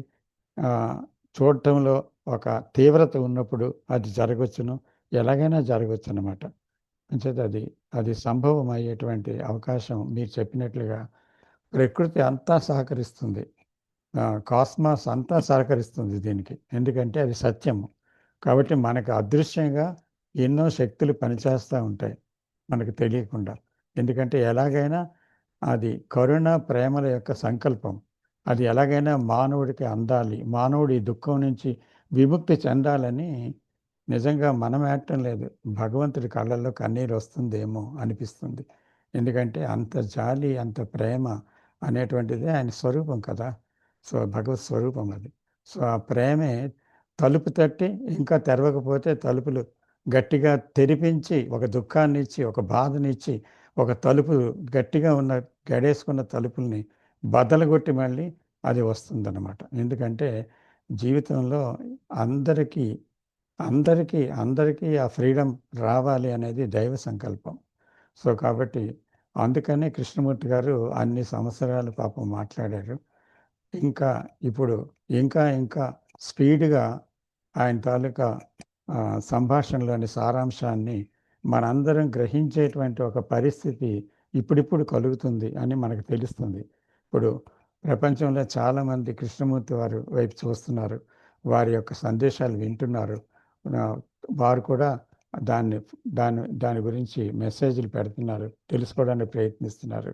చూడటంలో ఒక తీవ్రత ఉన్నప్పుడు అది జరగవచ్చును, ఎలాగైనా జరగవచ్చు అనమాట. అంచేత అది సంభవం అయ్యేటువంటి అవకాశం మీరు చెప్పినట్లుగా ప్రకృతి అంతా సహకరిస్తుంది, కాస్మాస్ అంతా సహకరిస్తుంది దీనికి. ఎందుకంటే అది సత్యము. కాబట్టి మనకు అదృశ్యంగా ఎన్నో శక్తులు పనిచేస్తూ ఉంటాయి మనకు తెలియకుండా. ఎందుకంటే ఎలాగైనా అది కరుణ ప్రేమల యొక్క సంకల్పం. అది ఎలాగైనా మానవుడికి అందాలి, మానవుడి దుఃఖం నుంచి విముక్తి చెందాలని నిజంగా మనం ఏడటం లేదు, భగవంతుడి కళ్ళల్లో కన్నీరు వస్తుందేమో అనిపిస్తుంది. ఎందుకంటే అంత జాలి, అంత ప్రేమ అనేటువంటిది ఆయన స్వరూపం కదా. సో భగవత్ స్వరూపం అది. సో ఆ ప్రేమే తలుపు తట్టి ఇంకా తెరవకపోతే తలుపులు గట్టిగా తెరిపించి ఒక దుఃఖాన్ని ఇచ్చి, ఒక బాధనిచ్చి, ఒక తలుపు గట్టిగా ఉన్న గడేసుకున్న తలుపుల్ని బద్దలుగొట్టి మళ్ళీ అది వస్తుందన్నమాట. ఎందుకంటే జీవితంలో అందరికీ ఆ ఫ్రీడమ్ రావాలి అనేది దైవ సంకల్పం. సో కాబట్టి అందుకనే కృష్ణమూర్తి గారు అన్ని సంవత్సరాలు పాపం మాట్లాడారు. ఇప్పుడు ఇంకా స్పీడ్గా ఆయన తాలూకా సంభాషణలోని సారాంశాన్ని మనందరం గ్రహించేటువంటి ఒక పరిస్థితి ఇప్పుడిప్పుడు కలుగుతుంది అని మనకు తెలుస్తుంది. ఇప్పుడు ప్రపంచంలో చాలామంది కృష్ణమూర్తి వారి వైపు చూస్తున్నారు, వారి యొక్క సందేశాలు వింటున్నారు. వారు కూడా దాని గురించి మెసేజ్లు పెడుతున్నారు, తెలుసుకోవడానికి ప్రయత్నిస్తున్నారు.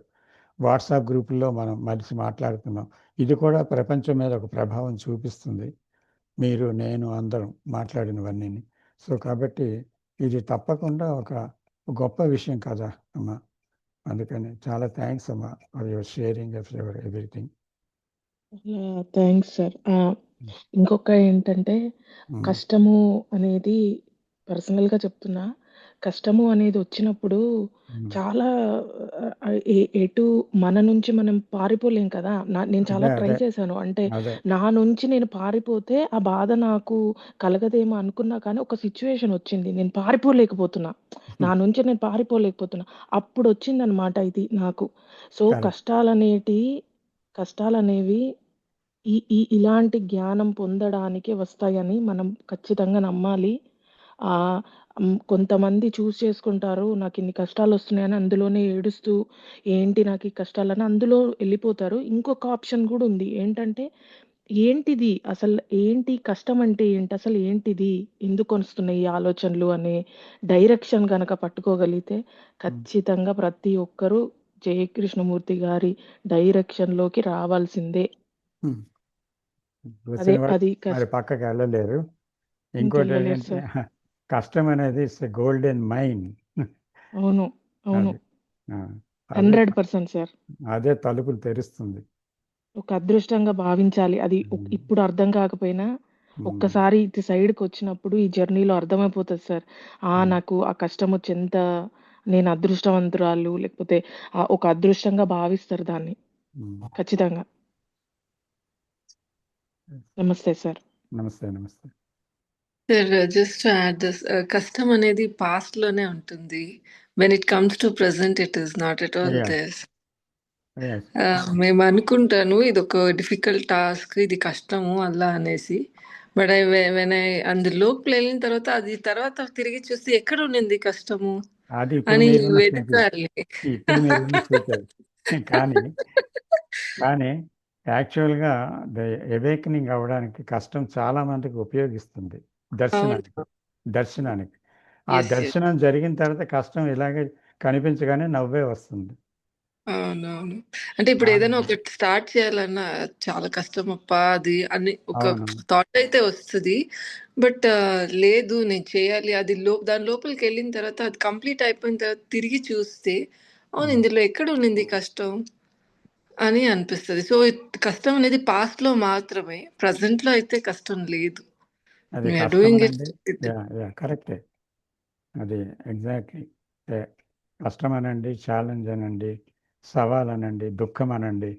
వాట్సాప్ గ్రూపుల్లో మనం మనిషి మాట్లాడుతున్నాం. ఇది కూడా ప్రపంచం మీద ఒక ప్రభావం చూపిస్తుంది, మీరు నేను అందరం మాట్లాడినవన్నీ. సో కాబట్టి ఇది తప్పకుండా ఒక గొప్ప విషయం కదా అమ్మా. అందుకని చాలా థ్యాంక్స్ అమ్మా for your sharing of your everything. Thanks sir. ఇంకొక ఏంటంటే కష్టము అనేది పర్సనల్గా చెప్తున్నా, కష్టము అనేది వచ్చినప్పుడు చాలా ఎటు మన నుంచి మనం పారిపోలేం కదా. నేను చాలా ట్రై చేశాను. అంటే నా నుంచి నేను పారిపోతే ఆ బాధ నాకు కలగదేమో అనుకున్నా, కానీ ఒక సిచ్యువేషన్ వచ్చింది, నేను పారిపోలేకపోతున్నా, నా నుంచి నేను పారిపోలేకపోతున్నా. అప్పుడు వచ్చిందనమాట ఇది నాకు. సో కష్టాలనేవి ఇలాంటి జ్ఞానం పొందడానికే వస్తాయని మనం ఖచ్చితంగా నమ్మాలి. కొంతమంది చూస్ చేసుకుంటారు, నాకు ఇన్ని కష్టాలు వస్తున్నాయని అందులోనే ఏడుస్తూ ఏంటి నాకు ఈ కష్టాలని అందులో వెళ్ళిపోతారు. ఇంకొక ఆప్షన్ కూడా ఉంది, ఏంటంటే ఏంటిది అసలు, ఏంటి కష్టం అంటే ఏంటి, అసలు ఏంటిది, ఎందుకు వస్తున్నాయి ఈ ఆలోచనలు అనే డైరెక్షన్ కనుక పట్టుకోగలిగితే ఖచ్చితంగా ప్రతి ఒక్కరూ జయకృష్ణమూర్తి గారి డైరెక్షన్లోకి రావాల్సిందే. అది పక్కకి వెళ్ళలేరు. ఇంకోటి ఏంటంటే కష్టం అనేది ఇట్స్ గోల్డెన్ మైన్. అవును 100% సార్. అదే తలుపులు తెరుస్తుంది. ఒక అదృష్టంగా భావించాలి. అది ఇప్పుడు అర్థం కాకపోయినా ఒక్కసారి ఇటు సైడ్కి వచ్చినప్పుడు ఈ జర్నీలో అర్థమైపోతుంది సార్. నాకు ఆ కష్టం వచ్చేంత నేను అదృష్టవంతురాలు, లేకపోతే ఒక అదృష్టంగా భావిస్తారు దాన్ని ఖచ్చితంగా. నమస్తే సార్. నమస్తే. Sir just to add this, కష్టం అనేది పాస్ట్ లోనే ఉంటుంది. When it comes to present it is not at all Yes, there. yes. మేము అనుకుంటాను ఇది ఒక డిఫికల్ట్ టాస్క్, ఇది కష్టము అలా అనేసి. బట్ వెన్ ఐ అందులోకి వెళ్ళిన తర్వాత అది తర్వాత తిరిగి చూస్తే ఎక్కడ ఉండింది కష్టము అది ఇప్పుడు అని మీరున్న స్థితి, వెతకాలి. ఇప్పుడు మీరున్న స్థితి అది. కానీ కానీ యాక్చువల్గా అవేకనింగ్ అవ్వడానికి కష్టం చాలా మందికి ఉపయోగిస్తుంది దర్శనానికి. ఆ Yes, yes. దర్శనం జరిగిన తర్వాత కష్టం ఇలాగే కనిపించగానే నవ్వే వస్తుంది. అవునవును. అంటే ఇప్పుడు ఏదైనా ఒకటి స్టార్ట్ చేయాలన్నా చాలా కష్టం అప్ప అది అని ఒక అవును. థాట్ అయితే వస్తుంది. బట్ లేదు నేను చేయాలి అది దాని లోపలికి వెళ్ళిన తర్వాత అది కంప్లీట్ అయిపోయిన తర్వాత తిరిగి చూస్తే అవును ఇందులో ఎక్కడ ఉండింది కష్టం అని అనిపిస్తుంది. సో కష్టం అనేది పాస్ట్ లో మాత్రమే, ప్రజెంట్ లో అయితే కష్టం లేదు. అది We are కష్టం doing అనండి. it. కరెక్టే. అది ఎగ్జాక్ట్లీ కష్టం అనండి, ఛాలెంజ్ అనండి, సవాల్ అనండి, దుఃఖం అనండి,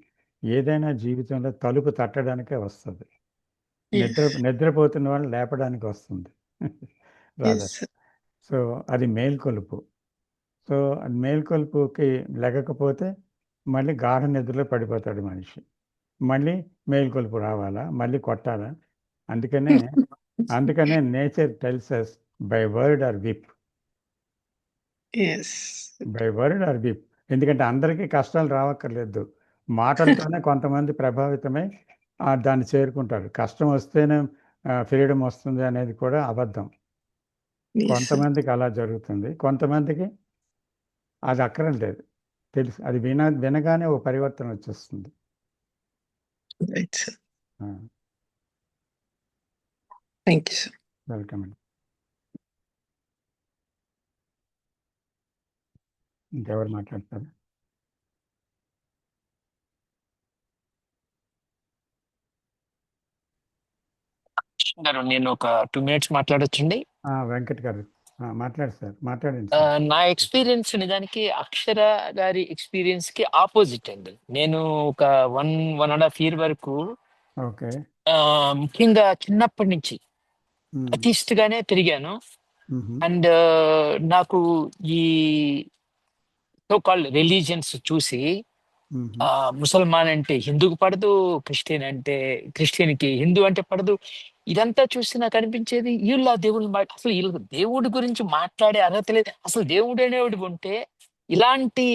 ఏదైనా జీవితంలో తలుపు తట్టడానికే వస్తుంది. Yes. నిద్రపోతున్న వాళ్ళు లేపడానికి వస్తుంది. Yes, rather. sir. సో అది మేల్కొలుపు. సో అది మేల్కొలుపుకి లెగకపోతే మళ్ళీ గాఢ నిద్రలో పడిపోతాడు మనిషి. మళ్ళీ మేల్కొలుపు రావాలా, మళ్ళీ కొట్టాలా. అందుకనే nature tells us by word or whip. Yes. By word or whip. ఎందుకంటే అందరికీ కష్టాలు రావక్కర్లేదు. మాటలతోనే కొంతమంది ప్రభావితమై దాన్ని చేరుకుంటారు. కష్టం వస్తేనే ఫ్రీడమ్ వస్తుంది అనేది కూడా అబద్ధం. Yes, sir. కొంతమందికి అలా జరుగుతుంది, కొంతమందికి అది అక్కర్లేదు. తెలుసు, అది వినగానే ఓ పరివర్తన వచ్చేస్తుంది. Right, sir. Thank you, sir. Welcome అండి. ఇంకెవరు మాట్లాడతారు? గారు నేను ఒక 2 minutes మాట్లాడొచ్చండి. వెంకట్ గారు మాట్లాడు సార్, మాట్లాడండి సార్. నా ఎక్స్పీరియన్స్ నిజానికి అక్షర గారి ఎక్స్పీరియన్స్ కి ఆపోజిట్ అండి. నేను ఒక 1.5 year వరకు ఓకే. ముఖ్యంగా చిన్నప్పటి నుంచి అథిస్ట్ గానే పెరిగాను. అండ్ నాకు ఈ సో కాల్డ్ రిలీజియన్స్ చూసి ముసల్మాన్ అంటే హిందూకి పడదు, క్రిస్టియన్కి హిందూ అంటే పడదు. ఇదంతా చూసి నాకు అనిపించేది వీళ్ళ దేవుడు అసలు వీళ్ళకి దేవుడి గురించి మాట్లాడే అర్హత లేదు. అసలు దేవుడు అనేవాడు ఉంటే ఇలాంటి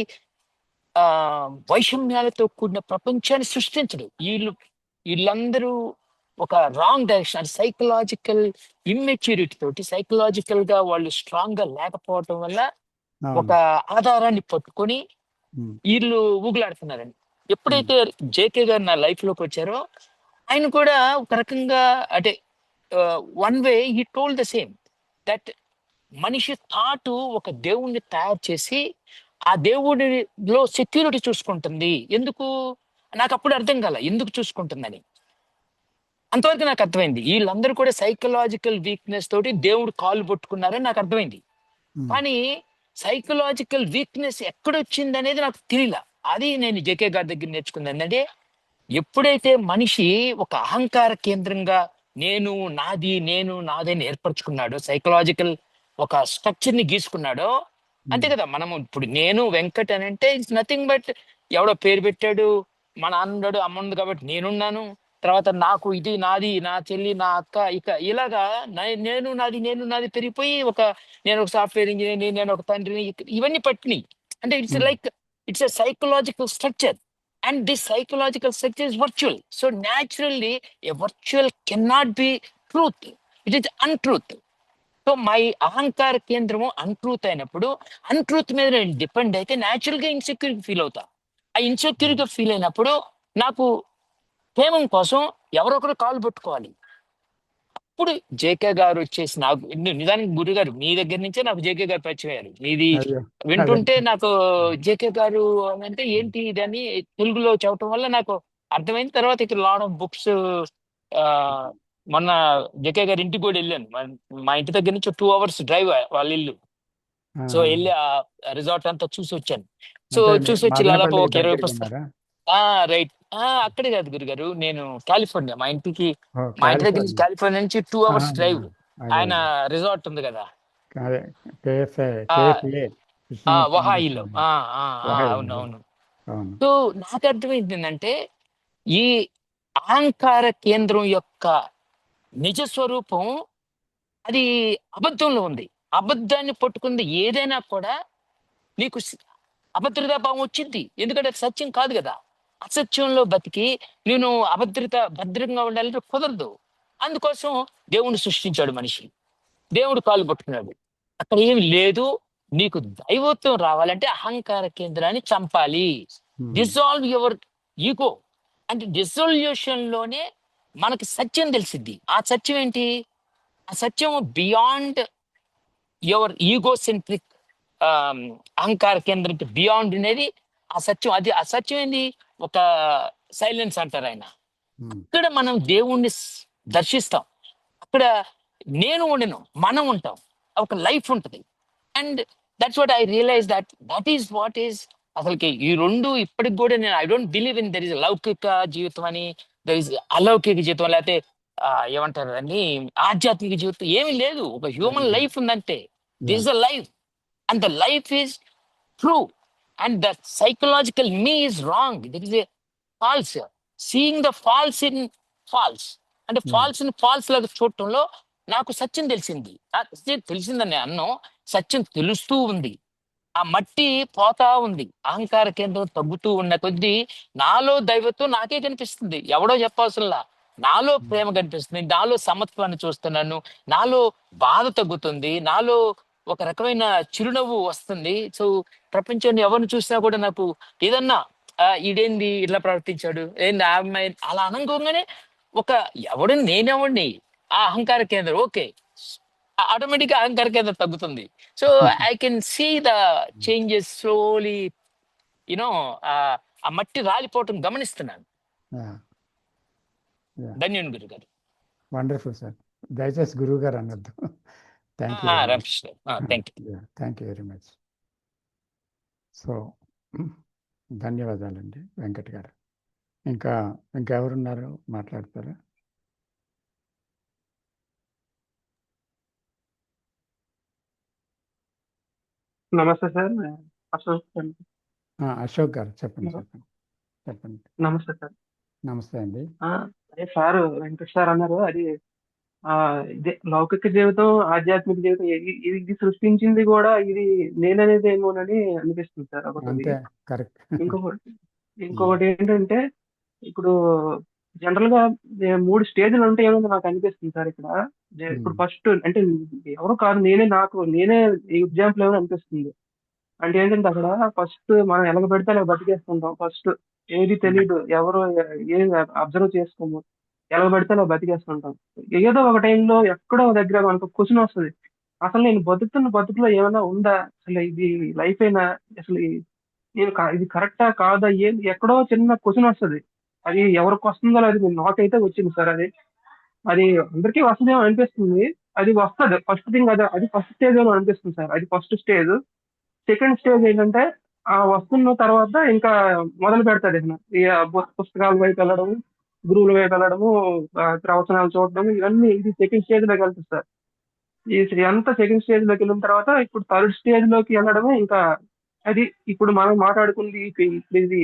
వైషమ్యాలతో కూడిన ప్రపంచాన్ని సృష్టించడు. వీళ్ళందరూ ఒక రాంగ్ డైరెక్షన్, అంటే సైకలాజికల్ ఇమ్మెచ్యూరిటీ తోటి, సైకలాజికల్ గా వాళ్ళు స్ట్రాంగ్ గా లేకపోవటం వల్ల ఒక ఆధారాన్ని పట్టుకొని వీళ్ళు ఊగులాడుతున్నారండి. ఎప్పుడైతే జేకే గారు నా లైఫ్ లోకి వచ్చారో ఆయన కూడా ఒక రకంగా అంటే one way he told the same that మనిషి థాట్ ఒక దేవుణ్ణి తయారు చేసి ఆ దేవుడిలో సెక్యూరిటీ చూసుకుంటుంది. ఎందుకు నాకు అప్పుడు అర్థం కాల ఎందుకు చూసుకుంటుందని. అంతవరకు నాకు అర్థమైంది వీళ్ళందరూ కూడా సైకలాజికల్ వీక్నెస్ తోటి దేవుడు కాలు పట్టుకున్నారని నాకు అర్థమైంది. కానీ సైకలాజికల్ వీక్నెస్ ఎక్కడొచ్చింది అనేది నాకు తెలియలా. అది నేను జేకే గారి దగ్గర నేర్చుకుంది ఏంటంటే, ఎప్పుడైతే మనిషి ఒక అహంకార కేంద్రంగా నేను నాదని ఏర్పరచుకున్నాడో, సైకలాజికల్ ఒక స్ట్రక్చర్ ని గీసుకున్నాడో, అంతే కదా. మనము ఇప్పుడు నేను వెంకట్ అని అంటే ఇట్స్ నథింగ్ బట్ ఎవడో పేరు పెట్టాడు, మా నాన్న అమ్మ ఉంది కాబట్టి నేనున్నాను, తర్వాత నాకు ఇది నాది, నా చెల్లి, నా అక్క, ఇక ఇలాగా నేను నాది పెరిగిపోయి నేను ఒక సాఫ్ట్వేర్ ఇంజనీర్, నేను ఒక తండ్రిని, ఇవన్నీ పట్టినాయి. అంటే it's a psychological structure and this psychological structure is virtual. So naturally A virtual cannot be truth, it is untruth. So my అహంకార కేంద్రము అన్ట్రూత్ అయినప్పుడు, అన్ట్రూత్ మీద నేను డిపెండ్ అయితే న్యాచురల్ గా ఇన్సెక్యూర్ ఫీల్ అవుతా. ఆ ఇన్సెక్యూర్ గా ఫీల్ అయినప్పుడు నాకు క్షేమం కోసం ఎవరొకరు కాలు పట్టుకోవాలి. అప్పుడు జేకే గారు వచ్చేసి నాకు నిజానికి గురుగారు మీ దగ్గర నుంచే నాకు జేకే గారు పరిచయం అయ్యారు. మీది వింటుంటే నాకు జేకే గారు అంటే ఏంటి ఇది అని తెలుగులో చెప్పడం వల్ల నాకు అర్థమైన తర్వాత ఇక్కడ లాట్ ఆఫ్ బుక్స్. మొన్న జేకే గారి ఇంటికి కూడా వెళ్ళాను. మా ఇంటి దగ్గర నుంచి 2 hours డ్రైవ్ వాళ్ళ ఇల్లు. సో వెళ్ళి ఆ రిసార్ట్ అంతా చూసి వచ్చాను. సో చూసి వచ్చి దాదాపు ఒక 20%. రైట్. అక్కడే కాదు గురుగారు, నేను కాలిఫోర్నియా. మా ఇంటి దగ్గర నుంచి కాలిఫోర్నియా నుంచి 2 hours డ్రైవ్. అదే ఆయన అదే రిసార్ట్ ఉంది కదా, అదే కేఎస్ఏ ఆ కేఎస్ఏ కృష్ణమూర్తి వహాయిలో. వహాయి అవును అవును. అవును సో నాకు అర్థమైంది ఏంటంటే, ఈ అహంకార కేంద్రం యొక్క నిజ స్వరూపం అది అబద్ధంలో ఉంది. అబద్ధాన్ని పట్టుకుంది ఏదైనా కూడా నీకు అభద్రతా భావం వచ్చింది. ఎందుకంటే అది సత్యం కాదు కదా. అసత్యంలో బతికి నేను భద్రంగా ఉండాలంటే కుదరదు. అందుకోసం దేవుణ్ణి సృష్టించాడు మనిషి. దేవుడు కాలు పట్టుకున్నాడు. అక్కడ ఏమి లేదు. నీకు దైవత్వం రావాలంటే అహంకార కేంద్రాన్ని చంపాలి. Dissolve your ego. అంటే డిజల్యూషన్ లోనే మనకి సత్యం తెలిసిద్ది. ఆ సత్యం ఏంటి? ఆ సత్యం బియాండ్ యువర్ ఈగో సెంట్రిక్ అహంకార కేంద్రానికి బియాండ్ అనేది ఆ సత్యం. అది ఆ సత్యం ఏంది? ఒక సైలెన్స్ అంటారు ఆయన. అక్కడ మనం దేవుణ్ణి దర్శిస్తాం. అక్కడ నేను ఉండను, మనం ఉంటాం. ఒక లైఫ్ ఉంటుంది. And that's what I realize that is what is అసలుకి ఈ రెండు ఇప్పటికి కూడా నేను I don't believe in there is లౌకిక జీవితం అని, దర్ ఇస్ అలౌకిక జీవితం, లేకపోతే ఏమంటారు అని ఆధ్యాత్మిక జీవితం ఏమీ లేదు. ఒక హ్యూమన్ లైఫ్ ఉందంటే this is a life and the life is true and the psychological me is wrong. That is a false. Seeing the false in false అంటే ఫాల్స్ ని ఫాల్స్ లాగా చూడటంలో నాకు సత్యం తెలిసింది. తెలిసిందని అన్నం సత్యం తెలుస్తూ ఉంది. ఆ మట్టి పోతా ఉంది. అహంకార కేంద్రం తగ్గుతూ ఉన్న కొద్దీ నాలో దైవత్వం నాకే కనిపిస్తుంది. ఎవడో చెప్పవసరంలా. నాలో ప్రేమ కనిపిస్తుంది, నాలో సమత్వాన్ని చూస్తున్నాను, నాలో బాధ తగ్గుతుంది, నాలో ఒక రకమైన చిరునవ్వు వస్తుంది. సో ప్రపంచాన్ని ఎవరిని చూసినా కూడా నాకు ఏదన్నా ఈడేంది ఇట్లా ప్రవర్తించాడు, ఏంది ఆ అమ్మాయి అలా అనగానే ఒక ఎవడిని నేనెవడిని ఆ అహంకార కేంద్రం ఓకే ఆటోమేటిక్ గా అహంకార కేంద్రం తగ్గుతుంది. So I can see the changes slowly you know. ఆ మట్టి రాలిపోవటం గమనిస్తున్నాను. ధన్యుని గురు గారు. Wonderful sir. దయచేసి గురువు గారు అనొద్దు. Thank you thank you very much. So ధన్యవాదాలండి వెంకట్ గారు. ఇంకెవరున్నారు మాట్లాడతారా? నమస్తే సార్. అశోక్ గారు చెప్పండి. నమస్తే సార్. నమస్తే అండి. అదే సార్ వెంకట్ సార్ అన్నారు అది ఇదే లౌకిక జీవితం ఆధ్యాత్మిక జీవితం ఇది సృష్టించింది కూడా ఇది నేననేది ఏమోనని అనిపిస్తుంది సార్. ఒకటి కరెక్ట్. ఇంకొకటి ఏంటంటే ఇప్పుడు జనరల్ గా 3 స్టేజ్లు ఉంటాయేమో నాకు అనిపిస్తుంది సార్ ఇక్కడ. ఇప్పుడు ఫస్ట్ అంటే ఎవరు కాదు, నేనే ఎగ్జాంపుల్ ఏమో అనిపిస్తుంది. అంటే ఏంటంటే అక్కడ ఫస్ట్ మనం ఎలాగ పెడితే అలా బతికేస్తుంటాం. ఫస్ట్ ఏది తెలియదు, ఎవరు ఏది అబ్జర్వ్ చేసుకోము, ఎలాగ పెడితే అలా బతికేస్తుంటాం. ఏదో ఒక టైంలో ఎక్కడో దగ్గర మనకు క్వశ్చన్ వస్తుంది, అసలు నేను బతుకుతున్న బతుకులో ఏమైనా ఉందా, అసలు ఇది లైఫ్ అయినా, అసలు నేను ఇది కరెక్టా కాదా, ఏది ఎక్కడో చిన్న క్వశ్చన్ వస్తుంది. అది ఎవరికి వస్తుందో అది నాకైతే వచ్చింది సార్. అది అందరికీ వస్తుందేమో అనిపిస్తుంది. అది వస్తుంది ఫస్ట్ థింగ్. అది ఫస్ట్ స్టేజ్ ఏమో అనిపిస్తుంది సార్. అది ఫస్ట్ స్టేజ్. సెకండ్ స్టేజ్ ఏంటంటే ఆ వస్తున్న తర్వాత ఇంకా మొదలు పెడతాడు ఈ పుస్తకాల వైపు వెళ్ళడం, గురువుల వైపు వెళ్ళడము, ప్రవచనాలు చూడడం, ఇవన్నీ ఇది సెకండ్ స్టేజ్ లోకి వెళ్తుంది సార్. అంతా సెకండ్ స్టేజ్ లోకి వెళ్ళిన తర్వాత ఇప్పుడు థర్డ్ స్టేజ్ లోకి వెళ్ళడమే. ఇంకా అది ఇప్పుడు మనం మాట్లాడుకుంది ఇది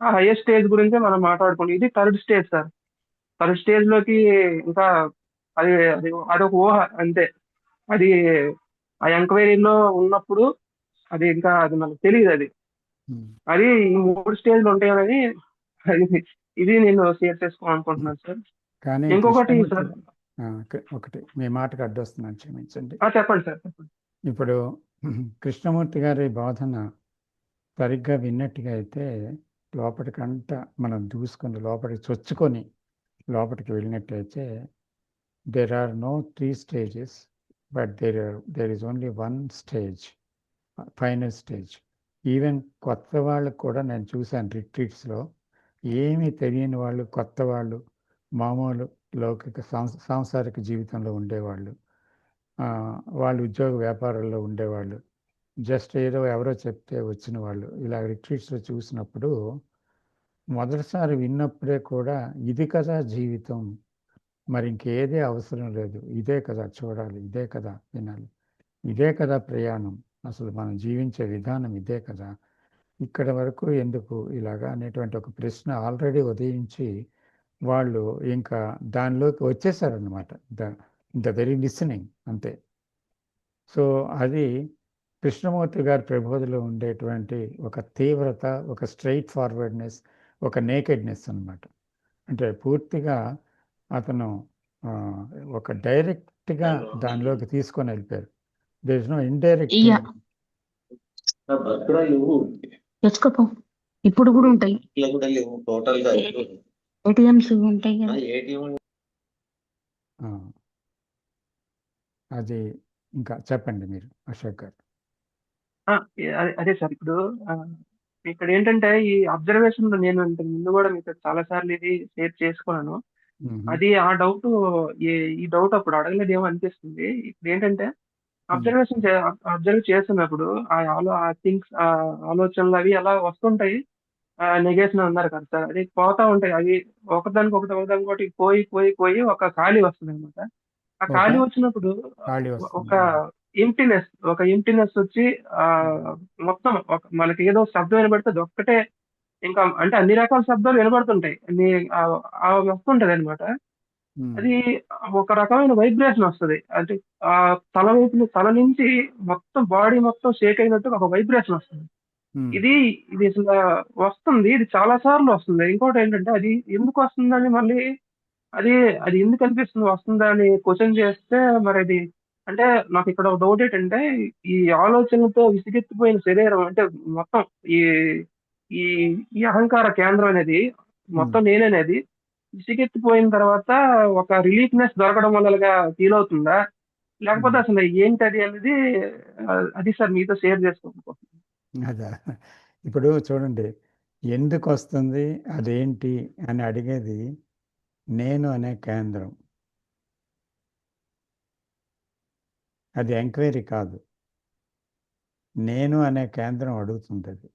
ఆ హైయర్ స్టేజ్ గురించే మనం మాట్లాడుకుంది. ఇది third stage sir. Third stage లోకి ఇంకా అది అది అదొక ఊహ అంతే. అది ఆ ఎంక్వైరీలో ఉన్నప్పుడు అది ఇంకా అది మనకు తెలియదు. అది ఈ 3 స్టేజ్లు ఉంటాయని ఇది నేను షేర్ చేసుకోవాలనుకుంటున్నాను సార్. కానీ ఇంకొకటి సార్, ఒకటి మీ మాటకు అడ్డొస్తున్నాను, క్షమించండి. చెప్పండి సార్. చెప్పండి. ఇప్పుడు కృష్ణమూర్తి గారి బోధన సరిగ్గా విన్నట్టుగా అయితే లోపలికంతా మనం దూసుకొని లోపలికి చొచ్చుకొని లోపలికి వెళ్ళినట్టయితే there are no 3 stages, but there is only one stage, final stage. Even కొత్త వాళ్ళకు కూడా నేను చూశాను రిట్రీట్స్లో, ఏమీ తెలియని వాళ్ళు, కొత్త వాళ్ళు, మామూలు లౌకిక సాంసారిక జీవితంలో ఉండేవాళ్ళు, వాళ్ళు ఉద్యోగ వ్యాపారాల్లో ఉండేవాళ్ళు, జస్ట్ ఏదో ఎవరో చెప్తే వచ్చిన వాళ్ళు, ఇలా రిట్రీట్స్లో చూసినప్పుడు మొదటిసారి విన్నప్పుడే కూడా ఇది కదా జీవితం, మరి ఇంకేదే అవసరం లేదు. ఇదే కదా చూడాలి, ఇదే కదా వినాలి, ఇదే కదా ప్రయాణం, అసలు మనం జీవించే విధానం ఇదే కదా, ఇక్కడ వరకు ఎందుకు ఇలాగా అనేటువంటి ఒక ప్రశ్న ఆల్రెడీ ఉదయించి వాళ్ళు ఇంకా దానిలోకి వచ్చేసారనమాట. ద ద వెరీ లిసనింగ్ అంతే. సో అది కృష్ణమూర్తి గారి ప్రబోధలో ఉండేటువంటి ఒక తీవ్రత, ఒక స్ట్రైట్ ఫార్వర్డ్నెస్, ఒక నేకెడ్నెస్ అన్నమాట. అంటే పూర్తిగా అతను ఆ, ఒక డైరెక్ట్గా దానిలోకి తీసుకొని వెళ్ళిపోయారు. There is no indirect. ఇయ్య తెచ్చుకోపో. ఇప్పుడు కూడా ఉంటాయి ఏటీఎంస్ ఉంటాయి కదా. అది ఇంకా చెప్పండి మీరు అశోక్ గారు. అదే సార్ ఇప్పుడు ఇక్కడ ఏంటంటే ఈ అబ్జర్వేషన్ నేను ఇంతకు ముందు కూడా మీతో చాలా సార్లు ఇది షేర్ చేసుకున్నాను. మ్మ్. అది ఆ డౌట్ ఈ డౌట్ అప్పుడు అడగలేదేమో అనిపిస్తుంది. ఇప్పుడు ఏంటంటే అబ్జర్వ్ చేస్తున్నప్పుడు ఆ థింగ్స్ ఆలోచనలు అవి అలా వస్తుంటాయి. నెగేషన్ అన్నారు కదా సార్, అది పోతా ఉంటాయి. అవి ఒకదానికొకటి పోయి పోయి పోయి ఒక ఖాళీ వస్తుంది అనమాట. ఆ ఒక ఖాళీ వచ్చినప్పుడు ఖాళీ ఒక వస్తుంది. ఒక ఎంప్టీనెస్ వచ్చి మొత్తం మనకి ఏదో శబ్దం వినబడితే అది ఒక్కటే. ఇంకా అంటే అన్ని రకాల శబ్దాలు వినబడుతుంటాయి, అన్ని వస్తుంటది అనమాట. మ్మ్. అది ఒక రకమైన వైబ్రేషన్ వస్తుంది. అంటే ఆ తల నుంచి మొత్తం బాడీ మొత్తం షేక్ అయినట్టు ఒక వైబ్రేషన్ వస్తుంది. మ్మ్. ఇది అసలు వస్తుంది, ఇది చాలా సార్లు వస్తుంది. ఇంకోటి ఏంటంటే అది ఎందుకు వస్తుందని మళ్ళీ అది అది ఎందుకు అనిపిస్తుంది వస్తుందా అని క్వశ్చన్ చేస్తే మరి అది అంటే నాకు ఇక్కడ ఒక డౌట్ ఏంటంటే ఈ ఆలోచనలతో విసిగెత్తిపోయిన శరీరం అంటే మొత్తం ఈ ఈ ఈ అహంకార కేంద్రం అనేది మొత్తం నేననేది విసిగెత్తిపోయిన తర్వాత ఒక రిలీఫ్నెస్ దొరకడం వల్లగా ఫీల్ అవుతుందా, లేకపోతే అసలు ఏంటది అనేది అది సార్ మీతో షేర్ చేసుకోకపోతుంది. అదా ఇప్పుడు చూడండి, ఎందుకు వస్తుంది అదేంటి అని అడిగేది నేను అనే కేంద్రం. అది ఎంక్వైరీ కాదు, నేను అనే కేంద్రం అడుగుతుంది అది.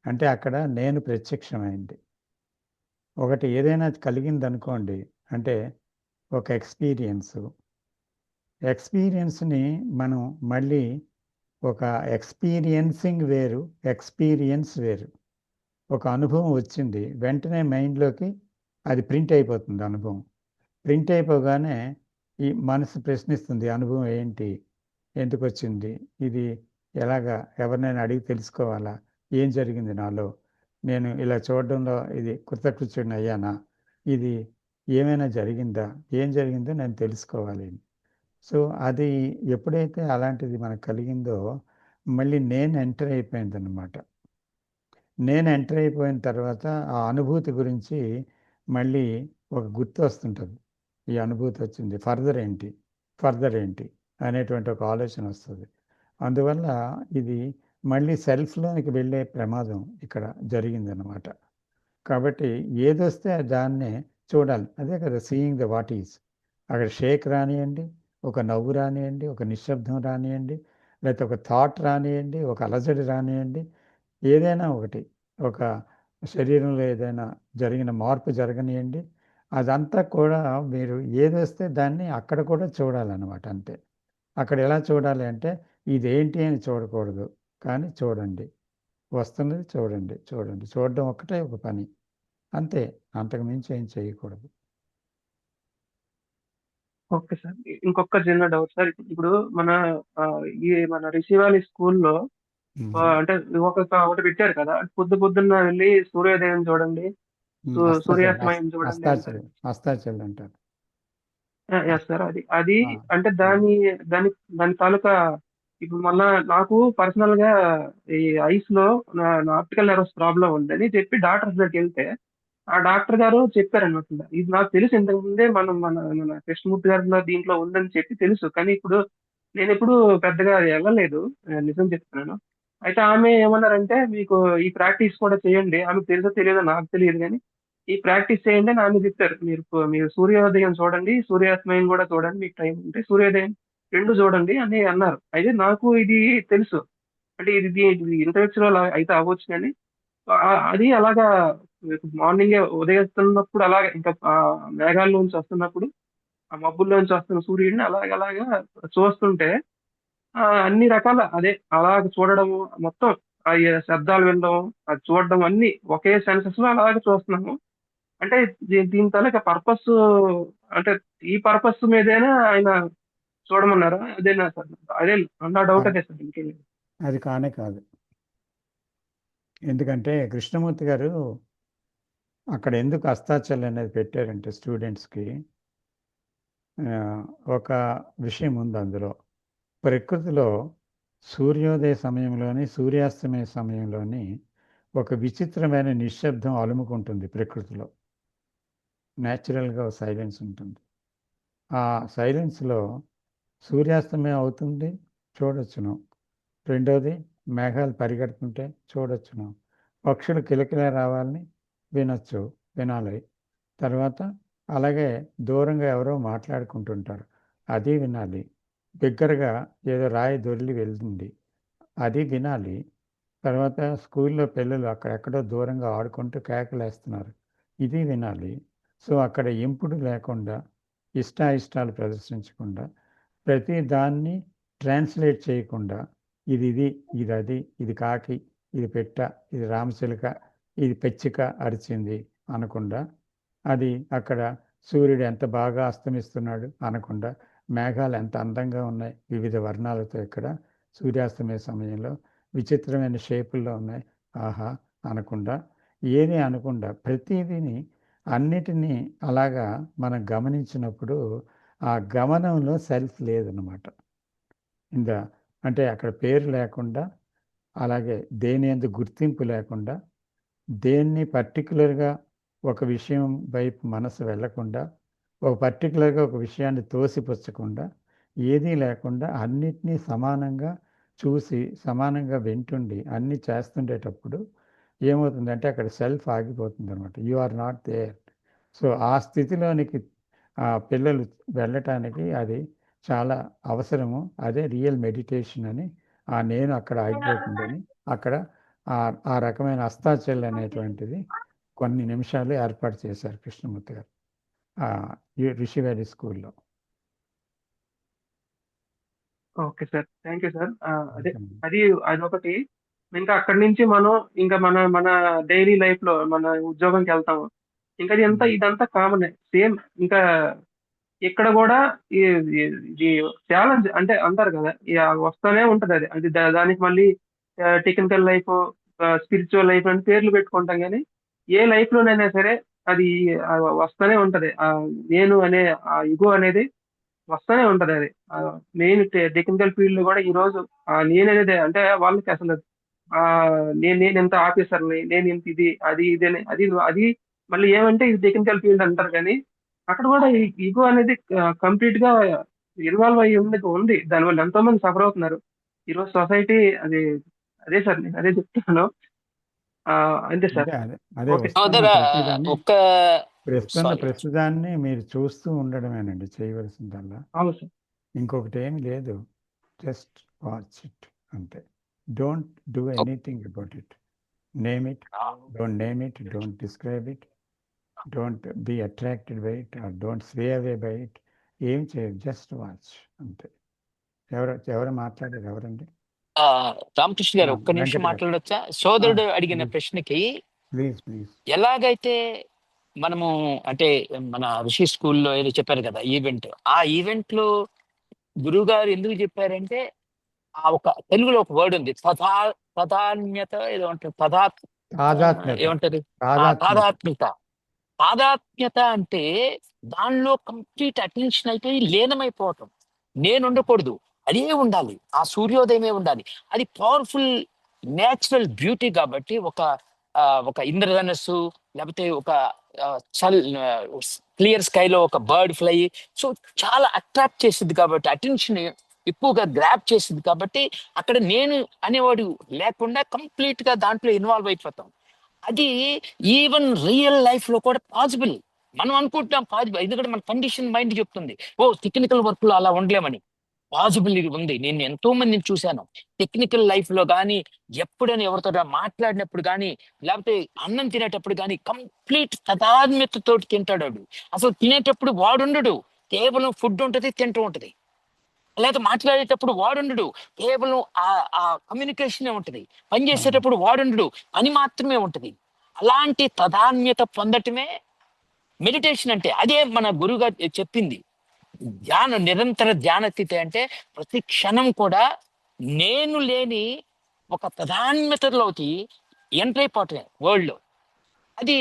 అంటే అక్కడ నేను ప్రత్యక్షమైంది. ఒకటి ఏదైనా కలిగింది అనుకోండి, అంటే ఒక ఎక్స్పీరియన్స్ని మనం మళ్ళీ ఒక ఎక్స్పీరియన్సింగ్ వేరు, ఎక్స్పీరియన్స్ వేరు. ఒక అనుభవం వచ్చింది వెంటనే మైండ్లోకి అది ప్రింట్ అయిపోతుంది. అనుభవం ప్రింట్ అయిపోగానే ఈ మనసు ప్రశ్నిస్తుంది, అనుభవం ఏంటి, ఎందుకు వచ్చింది, ఇది ఎలాగా, ఎవరినైనా అడిగి తెలుసుకోవాలా, ఏం జరిగింది నాలో, నేను ఇలా చూడడంలో ఇది కృతకృత్యుడిని అయ్యానా, ఇది ఏమైనా జరిగిందా, ఏం జరిగిందో నేను తెలుసుకోవాలి. సో అది ఎప్పుడైతే అలాంటిది మనకు కలిగిందో మళ్ళీ నేను ఎంటర్ అయిపోయిందన్నమాట. నేను ఎంటర్ అయిపోయిన తర్వాత ఆ అనుభూతి గురించి మళ్ళీ ఒక గుర్తు వస్తుంటుంది. ఈ అనుభూతి వచ్చింది, ఫర్దర్ ఏంటి అనేటువంటి ఒక ఆలోచన వస్తుంది. అందువల్ల ఇది మళ్ళీ సెల్ఫ్లోనికి వెళ్ళే ప్రమాదం ఇక్కడ జరిగిందనమాట. కాబట్టి ఏదొస్తే దాన్నే చూడాలి. అదే కదా సీయింగ్ ద వాట్ ఈజ్. అక్కడ షేక్ రానియండి, ఒక నవ్వు రానియండి, ఒక నిశ్శబ్దం రానియండి, లేకపోతే ఒక థాట్ రానియండి, ఒక అలజడి రానియండి, ఏదైనా ఒకటి, ఒక శరీరంలో ఏదైనా జరిగిన మార్పు జరగనియండి, అదంతా కూడా మీరు ఏదొస్తే దాన్ని అక్కడ కూడా చూడాలన్నమాట. అంతే. అక్కడ ఎలా చూడాలి అంటే ఇదేంటి అని చూడకూడదు, కానీ చూడండి, వస్తున్నది చూడండి, చూడడం ఒక్కటే ఒక పని, అంతే. అంతకు మించి ఏం చేయకూడదు. ఓకే సార్, ఇంకొక చిన్న డౌట్ సార్. ఇప్పుడు మన రిషివాలి స్కూల్లో అంటే ఒకటి పెట్టారు కదా, పొద్దున్న వెళ్ళి సూర్యోదయం చూడండి, సూర్యాస్తమయం చూడండి అంటారు. అస్తాచల్ అంటారు. ఎస్ సార్, అది అంటే దాని తాలూకా ఇప్పుడు మళ్ళా నాకు పర్సనల్ గా ఈ ఐస్ లో నా ఆప్టికల్ నెర్వ్స్ ప్రాబ్లం ఉందని చెప్పి డాక్టర్ దగ్గరికి వెళ్తే ఆ డాక్టర్ గారు చెప్పారనమాట. ఇది నాకు తెలుసు, ఇంతకు ముందే మన కృష్ణమూర్తి గారిలో దీంట్లో ఉందని చెప్పి తెలుసు, కానీ ఇప్పుడు నేను ఎప్పుడు పెద్దగా వెళ్ళలేదు, నిజం చెప్తున్నాను. అయితే ఆమె ఏమన్నారంటే మీకు ఈ ప్రాక్టీస్ కూడా చేయండి, ఆమెకు తెలుసో తెలియదో నాకు తెలియదు, కానీ ఈ ప్రాక్టీస్ చేయండి అని ఆమె చెప్పారు. మీరు సూర్యోదయం చూడండి, సూర్యాస్తమయం కూడా చూడండి, మీకు టైం ఉంటే సూర్యోదయం రెండు చూడండి అని అన్నారు. అయితే నాకు ఇది తెలుసు, అంటే ఇది ఇంటలెక్చువల్ అయితే అవ్వచ్చు, కానీ అది అలాగా మార్నింగే ఉదయిస్తున్నప్పుడు అలాగే ఇంకా మేఘాల నుంచి వస్తున్నప్పుడు ఆ మబ్బుల్లోంచి వస్తున్న సూర్యుడిని అలాగా చూస్తుంటే అన్ని రకాల అదే అలాగ చూడడము మొత్తం ఆ శబ్దాలు వినడం, అది చూడడం అన్ని ఒకే సెన్సెస్ లో అలాగే చూస్తున్నాము. అంటే దీని తాలూకా పర్పస్, అంటే ఈ పర్పస్ మీదేనా ఆయన చూడమన్నారా? అదేనా సార్? అదే నా డౌట్ ఆ- అదే సార్, ఇంకేం లేదు. అది కానే కాదు. ఎందుకంటే కృష్ణమూర్తి గారు అక్కడ ఎందుకు అస్తాచల్ అనేది పెట్టారంటే స్టూడెంట్స్కి ఒక విషయం ఉంది అందులో. ప్రకృతిలో సూర్యోదయ సమయంలోని సూర్యాస్తమయ సమయంలోని ఒక విచిత్రమైన నిశ్శబ్దం అలుముకుంటుంది ప్రకృతిలో. న్యాచురల్గా సైలెన్స్ ఉంటుంది. ఆ సైలెన్స్లో సూర్యాస్తమయం అవుతుంది, చూడొచ్చును. రెండోది మేఘాలు పరిగెడుతుంటే చూడొచ్చును. పక్షులు కిలకిల రావాలని వినాలి. తర్వాత అలాగే దూరంగా ఎవరో మాట్లాడుకుంటుంటారు, అది వినాలి. బిగ్గరగా ఏదో రాయి దొర్లి వెళ్తుంది, అది వినాలి. తర్వాత స్కూల్లో పిల్లలు అక్కడెక్కడో దూరంగా ఆడుకుంటూ కేకలేస్తున్నారు, ఇది వినాలి. సో అక్కడ ఇంపుడు లేకుండా, ఇష్టాయిష్టాలు ప్రదర్శించకుండా, ప్రతి దాన్ని ట్రాన్స్లేట్ చేయకుండా ఇది అది, ఇది కాకి, ఇది పెట్ట, ఇది రామచిలుక, ఇది పెచ్చిక అరిచింది అనకుండా, అది అక్కడ సూర్యుడు ఎంత బాగా అస్తమిస్తున్నాడు అనకుండా, మేఘాలు ఎంత అందంగా ఉన్నాయి వివిధ వర్ణాలతో ఇక్కడ సూర్యాస్తమయ సమయంలో విచిత్రమైన షేపుల్లో ఉన్నాయి ఆహా అనకుండా, ఏమీ అనకుండా ప్రతిదీని అన్నిటినీ అలాగా మనం గమనించినప్పుడు ఆ గమనంలో సెల్ఫ్ లేదన్నమాట. ఇందా అంటే అక్కడ పేరు లేకుండా, అలాగే దేని యందు గుర్తింపు లేకుండా, దేన్ని పర్టికులర్గా ఒక విషయం వైపు మనసు వెళ్ళకుండా, ఒక పర్టికులర్గా ఒక విషయాన్ని తోసిపుచ్చకుండా, ఏదీ లేకుండా అన్నిటినీ సమానంగా చూసి సమానంగా వింటుండి అన్నీ చేస్తుండేటప్పుడు ఏమవుతుందంటే అక్కడ సెల్ఫ్ ఆగిపోతుంది అనమాట. You are not there. So ఆ స్థితిలోనికి పిల్లలు వెళ్ళటానికి అది చాలా అవసరము. అదే రియల్ మెడిటేషన్ అని, నేను అక్కడ ఆగిపోతుందని అక్కడ ఆ రకమైన అస్తాచల్ అనేటువంటిది కొన్ని నిమిషాలు ఏర్పాటు చేశారు కృష్ణమూర్తి గారు ఈ ఋషివేది స్కూల్లో. Okay sir, thank you sir. అదే ఓకే. అది అదొకటి. ఇంకా అక్కడి నుంచి మనం ఇంకా మన మన డైలీ లైఫ్ లో మన ఉద్యోగంకి వెళ్తాము. ఇంకా ఇదంతా కామన్ సేమ్. ఇంకా ఇక్కడ కూడా ఇది ఛాలెంజ్ అంటే అంటారు కదా, వస్తానే ఉంటది. అది దానికి మళ్ళీ టెక్నికల్ లైఫ్, స్పిరిచువల్ లైఫ్ అని పేర్లు పెట్టుకుంటాం. కానీ ఏ లైఫ్ లోనైనా సరే అది వస్తానే ఉంటది. నేను అనే ఆ ఇగో అనేది వస్తానే ఉంటది. అది మెయిన్ టెక్నికల్ ఫీల్డ్ లో కూడా ఈ రోజు నేననేది అంటే వాళ్ళకి అసలు ఆ నేను ఎంత ఆఫీసర్ని, నేను ఇంత ఇది అని అది మళ్ళీ ఏమంటే ఇది టెక్నికల్ ఫీల్డ్ అంటారు. కానీ అక్కడ కూడా ఈ ఈగో అనేది కంప్లీట్ గా ఇన్వాల్వ్ అయ్యి ఉంది. దానివల్ల ఎంతో మంది సఫర్ అవుతున్నారు ఈరోజు సొసైటీ. అది అదే సార్, నేను అదే చెప్తున్నాను. అంతే సార్. అదే అదే ఓకే. వస్తున్న సోదర ప్రతిదాన్ని ఒక్క సారీ ప్రస్తుతాన్ని మీరు చూస్తూ ఉండడమేనండి చేయవలసిందల్లా. అవును సార్. ఇంకొకటి ఏమి లేదు, జస్ట్ వాచ్ ఇట్ అంతే. Don't do anything about it. Name it, don't name it, don't describe it, don't be attracted by it, or don't sway away by it. ఏం చేయదు, జస్ట్ వాచ్ అంతే. ఎవరు మాట్లాడారు ఎవరండి? రామకృష్ణ గారు ఒక్క నిమిషం వెంకట్ గారు, మాట్లాడొచ్చా? సోదరుడు అడిగిన ప్రశ్నకి ప్లీజ్ ఎలాగైతే మనము అంటే మన ఋషి స్కూల్లో ఏదో చెప్పారు కదా ఈవెంట్, ఆ ఈవెంట్ లో గురువు గారు ఎందుకు చెప్పారంటే ఆ ఒక తెలుగులో ఒక వర్డ్ ఉంది, తదాత్మ్యత ఏదో అంటారు, తాదాత్మ్యత. ఏమంటారు, తాదాత్మ్యత తాదాత్మ్యత. తాదాత్మ్యత అంటే దానిలో కంప్లీట్ అటెన్షన్ అయిపోయి లీనమైపోవటం. నేను ఉండకూడదు, అదే ఉండాలి, ఆ సూర్యోదయమే ఉండాలి. అది పవర్ఫుల్ నేచురల్ బ్యూటీ. కాబట్టి ఒక ఇంద్రధనస్సు, లేకపోతే ఒక క్లియర్ స్కైలో ఒక బర్డ్ ఫ్లై, సో చాలా అట్రాక్ట్ చేసింది. కాబట్టి అటెన్షన్ ఎక్కువగా గ్రాప్ చేసింది. కాబట్టి అక్కడ నేను అనేవాడు లేకుండా కంప్లీట్ గా దాంట్లో ఇన్వాల్వ్ అయిపోతాం. అది ఈవెన్ రియల్ లైఫ్ లో కూడా పాసిబుల్. మనం అనుకుంటున్నాం పాసిబుల్, ఎందుకంటే మన కండిషన్ మైండ్ చెప్తుంది టెక్నికల్ వర్క్ లో అలా ఉండలేమని. పాసిబుల్ ఉంది. నేను ఎంతో మందిని చూశాను టెక్నికల్ లైఫ్ లో కానీ, ఎప్పుడైనా ఎవరితో మాట్లాడినప్పుడు కానీ, లేకపోతే అన్నం తినేటప్పుడు కానీ కంప్లీట్ తదాత్మ్యతతో తింటాడు వాడు. అసలు తినేటప్పుడు వాడుండడు, కేవలం ఫుడ్ ఉంటుంది, తింటూ ఉంటుంది. లేకపోతే మాట్లాడేటప్పుడు వాడుండడు, కేవలం ఆ కమ్యూనికేషనే ఉంటుంది. పని చేసేటప్పుడు వాడుండడు, పని మాత్రమే ఉంటుంది. అలాంటి తదాన్యత పొందటమే మెడిటేషన్ అంటే. అదే మన గురువుగారు చెప్పింది. ధ్యానం, నిరంతర ధ్యాన స్థితి అంటే ప్రతి క్షణం కూడా నేను లేని ఒక తదాన్యతలోకి ఎంటర్ అయిపోవటమే వరల్డ్ లో. అది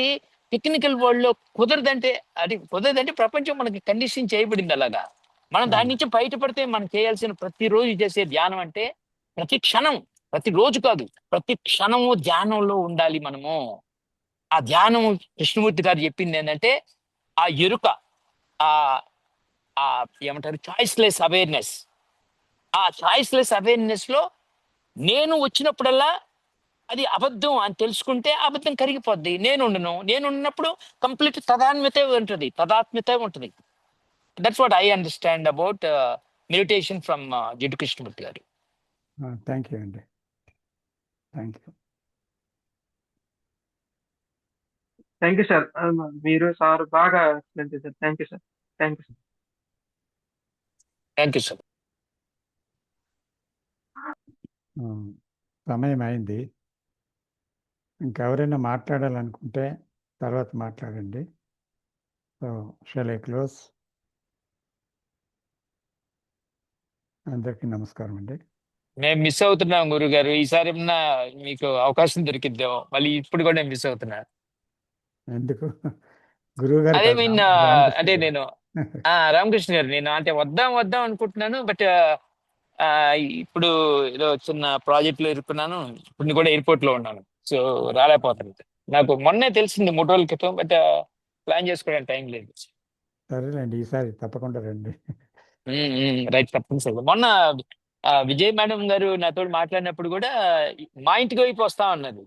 టెక్నికల్ వరల్డ్ లో కుదరదంటే ప్రపంచం మనకి కండిషన్ చేయబడింది అలాగా. మనం దాని నుంచి బయటపడితే మనం చేయాల్సిన ప్రతిరోజు చేసే ధ్యానం అంటే ప్రతి క్షణం, ప్రతి రోజు కాదు, ప్రతి క్షణము ధ్యానంలో ఉండాలి మనము. ఆ ధ్యానం కృష్ణమూర్తి గారు చెప్పింది ఏంటంటే ఆ ఎరుక, ఆ ఆ ఏమంటారు, చాయిస్లెస్ అవేర్నెస్. ఆ చాయిస్లెస్ అవేర్నెస్ లో నేను వచ్చినప్పుడల్లా అది అబద్ధం అని తెలుసుకుంటే అబద్ధం కరిగిపోద్ది. నేను ఉన్నప్పుడు కంప్లీట్ తదాత్మ్యత ఉంటుంది. That's what I understand about meditation from Jiddu Krishnamurti గారు. థ్యాంక్ యూ అండి, thank you. Thank you sir. మీరు సార్ బాగా ఎక్స్ప్లెయిన్ చేశారు. Thank you sir. Thank you sir. Thank you sir. సమయం అయింది. ఇంకెవరైనా మాట్లాడాలనుకుంటే తర్వాత మాట్లాడండి. So shall I close? అందరికీ నమస్కారం అండి. మేము మిస్ అవుతున్నాం గురుగారు. ఈసారి ఏమన్నా మీకు అవకాశం దొరికిద్దాం, మళ్ళీ ఇప్పుడు కూడా మిస్ అవుతున్నా. ఎందుకు? గురువు గారు అదే కదా, మీన్ రామకృష్ణ అంటే గారు. నేను రామకృష్ణ గారు, నేను అంటే వద్దాం అనుకుంటున్నాను. బట్ ఇప్పుడు ఏదో చిన్న ప్రాజెక్ట్ లో ఇరుక్కున్నాను. ఇప్పుడు కూడా ఎయిర్పోర్ట్ లో ఉన్నాను, సో రాలేకపోతాను. నాకు మొన్నే తెలిసింది 3 రోజుల క్రితం, బట్ ప్లాన్ చేసుకోవడానికి టైం లేదు. సరేలేండి, ఈసారి తప్పకుండా రండి. రైట్, తప్పనిసరిగా. మొన్న విజయ్ మేడం గారు నాతో మాట్లాడినప్పుడు కూడా మా ఇంటికి వైపు వస్తా అన్నారు.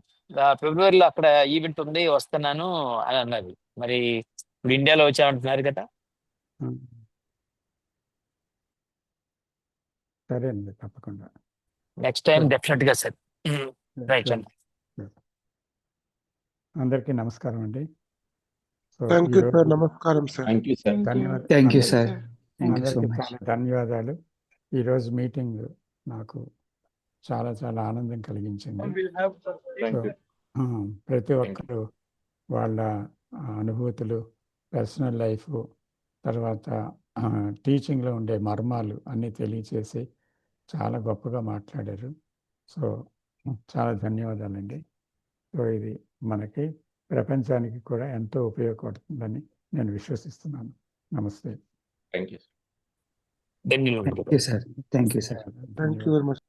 ఫిబ్రవరిలో అక్కడ ఈవెంట్ ఉంది, వస్తున్నాను అని అన్నారు. మరి ఇప్పుడు ఇండియాలో వచ్చామంటున్నారు కదా. సరే అండి, తప్పకుండా. నెక్స్ట్ టైం డెఫినెట్ గా సార్. రైట్ అండి. అందరికీ నమస్కారం అండి. So thank you sir. నమస్కారం సార్. Thank you sir. ధన్యవాదాలు. Thank you sir. అందరికీ చాలా ధన్యవాదాలు. ఈరోజు మీటింగ్ నాకు చాలా చాలా ఆనందం కలిగించింది. సో ప్రతి ఒక్కరు వాళ్ళ అనుభూతులు, పర్సనల్ లైఫ్, తర్వాత టీచింగ్లో ఉండే మర్మాలు అన్నీ తెలియచేసి చాలా గొప్పగా మాట్లాడారు. సో చాలా ధన్యవాదాలండి. సో ఇది మనకి ప్రపంచానికి కూడా ఎంతో ఉపయోగపడుతుందని నేను విశ్వసిస్తున్నాను. నమస్తే. Thank you. ధన్యవాదాలు. Sir. Thank you sir. Thank you very much.